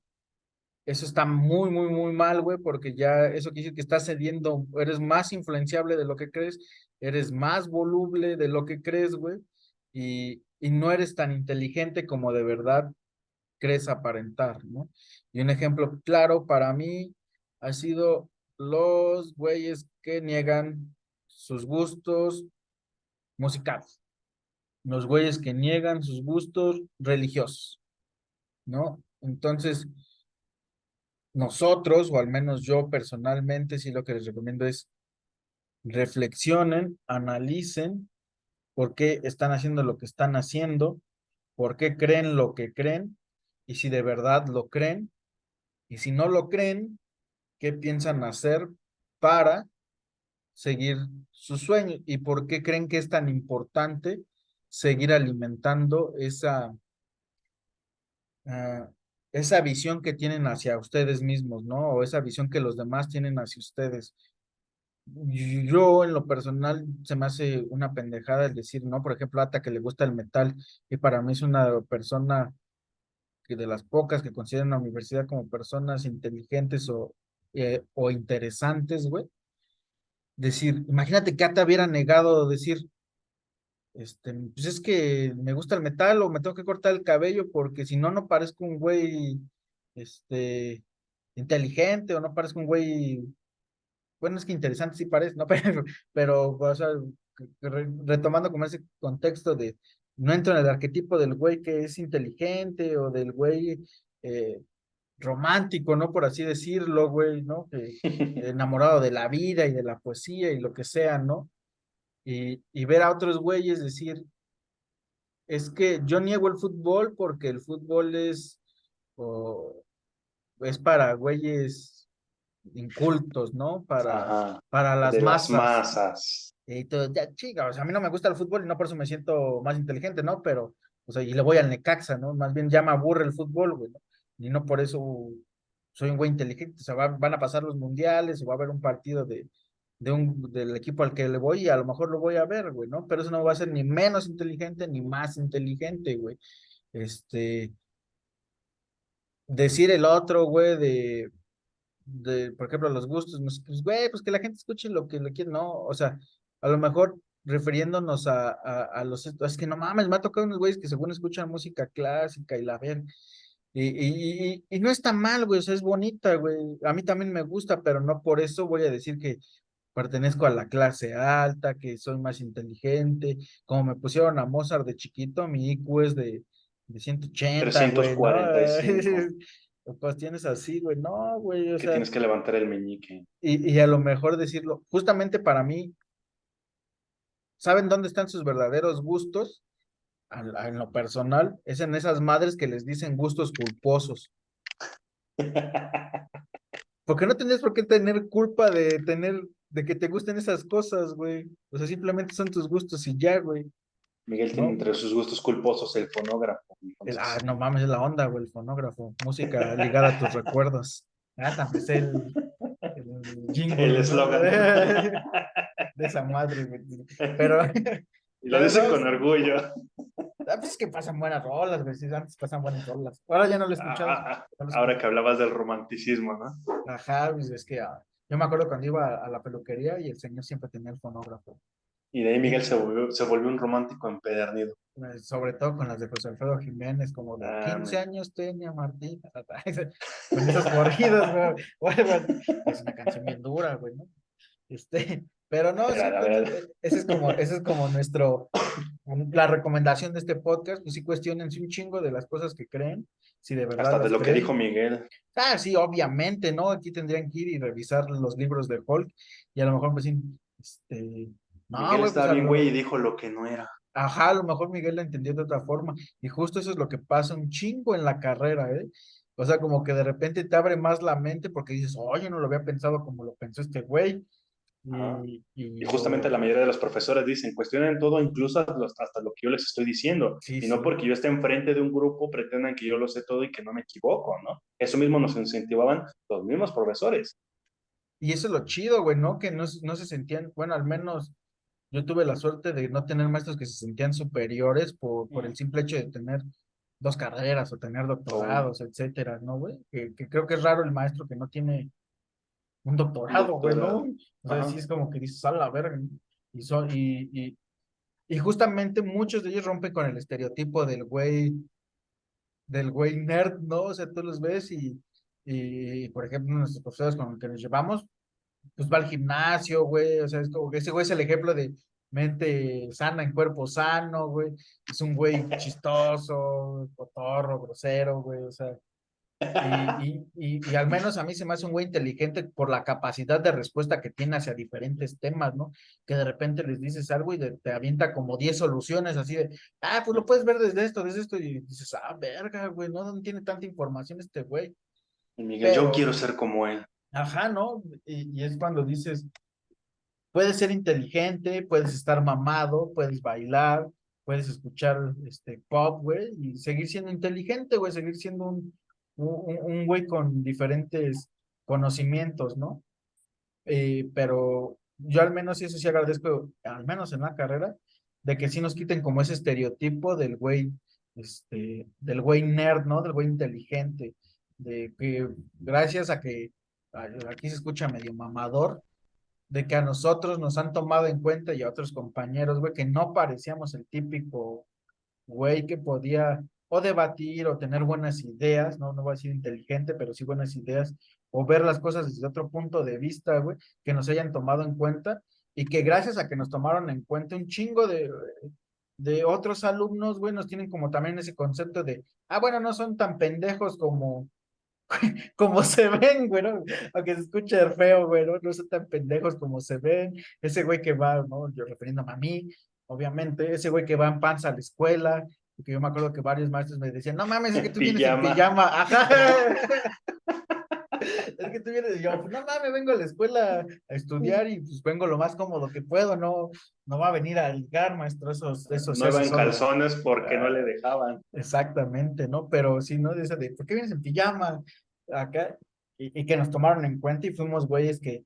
eso está muy, muy, muy mal, güey, porque ya eso quiere decir que estás cediendo, eres más influenciable de lo que crees, eres más voluble de lo que crees, güey, y no eres tan inteligente como de verdad crees aparentar, ¿no? Y un ejemplo claro para mí ha sido los güeyes que niegan sus gustos musicales, los güeyes que niegan sus gustos religiosos, ¿no? Entonces, nosotros, o al menos yo personalmente, sí lo que les recomiendo es reflexionen, analicen por qué están haciendo lo que están haciendo, por qué creen lo que creen, y si de verdad lo creen, y si no lo creen, qué piensan hacer para seguir sus sueños y por qué creen que es tan importante seguir alimentando ah, esa visión que tienen hacia ustedes mismos, ¿no? O esa visión que los demás tienen hacia ustedes. Yo en lo personal se me hace una pendejada el decir, ¿no? Por ejemplo, Ata que le gusta el metal y para mí es una persona que de las pocas que consideran la universidad como personas inteligentes o interesantes, güey. Decir, imagínate que Ata hubiera negado decir, pues es que me gusta el metal o me tengo que cortar el cabello porque si no, no parezco un güey, este, inteligente o no parezco un güey, bueno, es que interesante sí parece, ¿no? Pero o sea, retomando como ese contexto de, no entro en el arquetipo del güey que es inteligente o del güey eh, romántico, ¿no? Por así decirlo, güey, ¿no? Que enamorado de la vida y de la poesía y lo que sea, ¿no? Y ver a otros güeyes decir, es que yo niego el fútbol porque el fútbol o, es para güeyes incultos, ¿no? Ajá, Para las de las masas. masas. Y todo, ya, chica, o sea, a mí no me gusta el fútbol y no por eso me siento más inteligente, ¿no? Pero, o sea, y le voy al Necaxa, ¿no? Más bien ya me aburre el fútbol, güey, ¿no? Y no por eso soy un güey inteligente, o sea, van a pasar los mundiales o va a haber un partido del equipo al que le voy y a lo mejor lo voy a ver, güey, ¿no? Pero eso no va a ser ni menos inteligente ni más inteligente, güey. Este, decir el otro, güey, por ejemplo, los gustos, pues, güey, pues que la gente escuche lo que le quiere, no, o sea, a lo mejor refiriéndonos a los, es que no mames, me ha tocado unos güeyes que según escuchan música clásica y la ven, y no está mal, güey, o sea, es bonita, güey, a mí también me gusta, pero no por eso voy a decir que pertenezco a la clase alta, que soy más inteligente, como me pusieron a Mozart de chiquito, mi IQ es de 180 trescientos güey, ¿no? cuarenta y cinco Cuestiones así, güey, no, güey, o que sea, tienes que levantar el meñique. y a lo mejor decirlo, justamente para mí, ¿saben dónde están sus verdaderos gustos? En lo personal, es en esas madres que les dicen gustos culposos. Porque no tendrías por qué tener culpa de que te gusten esas cosas, güey. O sea, simplemente son tus gustos y ya, güey, Miguel tiene ¿no? entre sus gustos culposos el fonógrafo, entonces. No mames, es la onda, güey, el fonógrafo. Música ligada a tus recuerdos. Ah, también es el El jingle, ¿no? eslogan. De esa madre, güey. Pero, Y lo pero no, dice con orgullo. pues es que pasan buenas rolas, güey. Sí, antes pasan buenas rolas. Ahora ya no lo he escuchado. No lo Ahora escucho. que hablabas del romanticismo, ¿no? Ajá, pues es que yo me acuerdo cuando iba a la peluquería y el señor siempre tenía el fonógrafo. Y de ahí Y Miguel se volvió un romántico empedernido. sobre todo con las de José Alfredo Jiménez, como de Ah, 15 años tenía Martín. Con esos corridos, güey. Bueno, es una canción bien dura, güey, ¿no? Pero a no, ver, sí, a entonces, ver. ese es como la recomendación de este podcast, pues sí cuestionense un chingo de las cosas que creen, si de verdad Hasta de las lo que dijo creen. Miguel. Ah, sí, obviamente, ¿no? Aquí tendrían que ir y revisar los libros de Hulk y a lo mejor pues sí, no, Miguel güey, pues estaba bien, güey, y dijo lo que no era. ajá, a lo mejor Miguel la entendió de otra forma y justo eso es lo que pasa un chingo en la carrera, ¿eh? O sea, como que de repente te abre más la mente porque dices, oye, no lo había pensado como lo pensó este güey Ajá. y Y justamente la mayoría de los profesores dicen, cuestionen todo, incluso hasta lo que yo les estoy diciendo. sí, Y no sí. porque yo esté enfrente de un grupo pretendan que yo lo sé todo y que no me equivoco, ¿no? Eso mismo nos incentivaban los mismos profesores. Y eso es lo chido, güey, ¿no? Que no se sentían, bueno, al menos yo tuve la suerte de no tener maestros que se sentían superiores por el simple hecho de tener dos carreras o tener O doctorados, etcétera, ¿no, güey? Que creo que es raro el maestro que no tiene un un doctorado, güey, ¿no? doctorado. O sea, sí Ajá. es como que dices, a la verga, ¿no? Y justamente muchos de ellos rompen con el estereotipo del güey nerd, ¿no? O sea, tú los ves y por ejemplo, nuestros profesores con los que nos llevamos, pues va al gimnasio, güey, o sea, es como que ese güey es el ejemplo de mente sana en cuerpo sano, güey, es un güey chistoso, cotorro, grosero, güey, o sea, y al menos a mí se me hace un güey inteligente por la capacidad de respuesta que tiene hacia diferentes temas, ¿no? Que de repente les dices algo y te avienta como 10 soluciones así de, pues lo puedes ver desde esto, y dices, verga, güey, no tiene tanta información este güey, Y Miguel, yo pero, quiero ser como él. ajá, ¿no? Y es cuando dices, puedes ser inteligente, puedes estar mamado, puedes bailar, puedes escuchar pop, güey, y seguir siendo inteligente, güey, seguir siendo un güey con diferentes conocimientos, ¿no? Pero yo al menos, y eso sí agradezco, al menos en la carrera, de que sí nos quiten como ese estereotipo del güey nerd, ¿no? Del güey inteligente, de que gracias a que aquí se escucha medio mamador, de que a nosotros nos han tomado en cuenta y a otros compañeros, güey, que no parecíamos el típico güey que podía o debatir o tener buenas ideas, no voy a decir inteligente, pero sí buenas ideas, o ver las cosas desde otro punto de vista, güey, que nos hayan tomado en cuenta y que gracias a que nos tomaron en cuenta un chingo de otros alumnos, güey, nos tienen como también ese concepto de, bueno, no son tan pendejos como se ven, güey, ¿no? Aunque se escuche feo, güey, ¿no? No son tan pendejos como se ven. Ese güey que va, ¿no? Yo refiriéndome a mí, obviamente, ese güey que va en panza a la escuela, porque yo me acuerdo que varios maestros me decían, no mames, es que En tú vienes en pijama. pijama, ajá. Es que tú vienes y yo, pues, no mames, vengo a la escuela a estudiar y pues vengo lo más cómodo que puedo, no va a venir a ligar, maestro, eso se No iba hace en solo. calzones porque no Ah, le dejaban. exactamente, ¿no? Pero sí, ¿no? De esa de, ¿por qué vienes en pijama acá? Y que nos tomaron en cuenta y fuimos güeyes que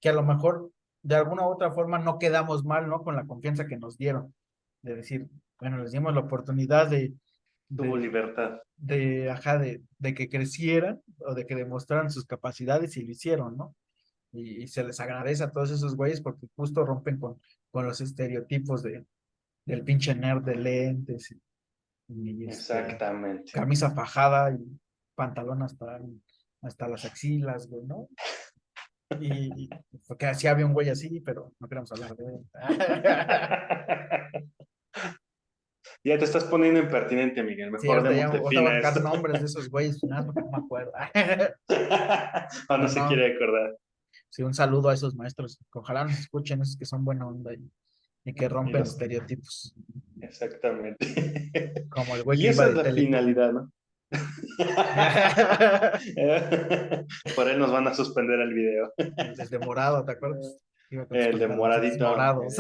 a lo mejor de alguna u otra forma no quedamos mal, ¿no? Con la confianza que nos dieron. De decir, bueno, les dimos la oportunidad Tuvo de, libertad. ajá, de que crecieran o de que demostraran sus capacidades y lo hicieron, ¿no? Y se les agradece a todos esos güeyes porque justo rompen con los estereotipos del pinche nerd de lentes y Exactamente. camisa fajada y pantalón hasta las axilas, güey, ¿no? Porque así había un güey así, pero no queremos hablar de él. Ya te estás poniendo impertinente, Miguel. Sí, Mejor ahorita démosle voy a fin a buscar esto. nombres de esos güeyes, nada más porque no me acuerdo. O no Pero se no, quiere acordar. sí, un saludo a esos maestros. Ojalá nos escuchen, esos que son buena onda y que Y rompen los... estereotipos, Exactamente. como el güey Y que iba esa es de la Teletubby. finalidad, ¿no? Por ahí nos van a suspender el video. El de morado, ¿te acuerdas? Iba con sus El de pantaloncitos moradito, morados.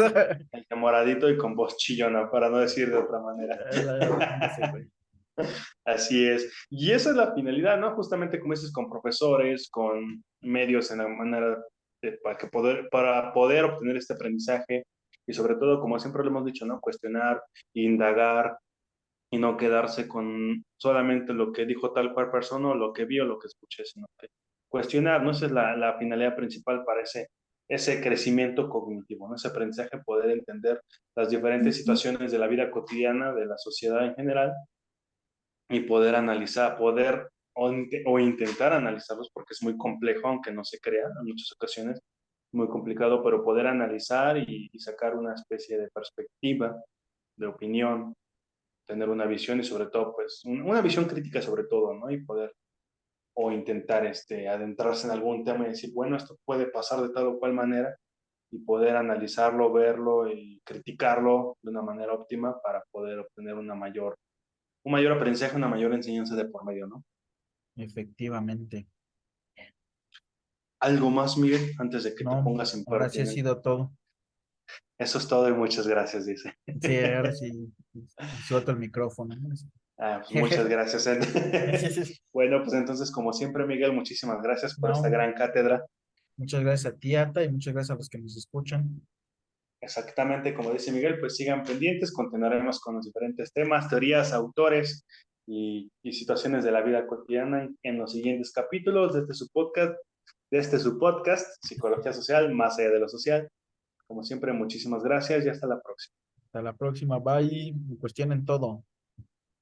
el de moradito y con voz chillona, para no decir de otra manera. Ese güey. Así es. Y esa es la finalidad, ¿no? Justamente como dices, con profesores, con medios en la manera para poder obtener este aprendizaje y sobre todo, como siempre lo hemos dicho, ¿no? Cuestionar, indagar y no quedarse con solamente lo que dijo tal cual persona o lo que vio, lo que escuché, sino que cuestionar, ¿no? Esa es la finalidad principal para ese crecimiento cognitivo, ¿no? Ese aprendizaje, poder entender las diferentes situaciones de la vida cotidiana, de la sociedad en general y poder analizar, o intentar analizarlos, porque es muy complejo, aunque no se crea en muchas ocasiones, muy complicado, pero poder analizar y sacar una especie de perspectiva, de opinión, tener una visión y sobre todo, pues, una visión crítica sobre todo, ¿no? Y poder o intentar adentrarse en algún tema y decir, bueno, esto puede pasar de tal o cual manera y poder analizarlo, verlo y criticarlo de una manera óptima para poder obtener un mayor aprendizaje, una mayor enseñanza de por medio, ¿no? Efectivamente. ¿Algo más, Miguel, antes de que te No, pongas ahora sí ha impertinente? sido todo. Eso es todo y muchas gracias, dice. Sí, ahora sí suelto el micrófono, ¿no? Ah, pues muchas gracias. Bueno, pues entonces, como siempre, Miguel, muchísimas gracias por esta No, gran cátedra. muchas gracias a ti, Ata, y muchas gracias a los que nos escuchan. Exactamente, como dice Miguel, pues sigan pendientes, continuaremos con los diferentes temas, teorías, autores y situaciones de la vida cotidiana en los siguientes capítulos de este su podcast, Psicología Social, más allá de lo social. Como siempre, muchísimas gracias y hasta la próxima. Hasta la próxima, bye. Cuestionen todo.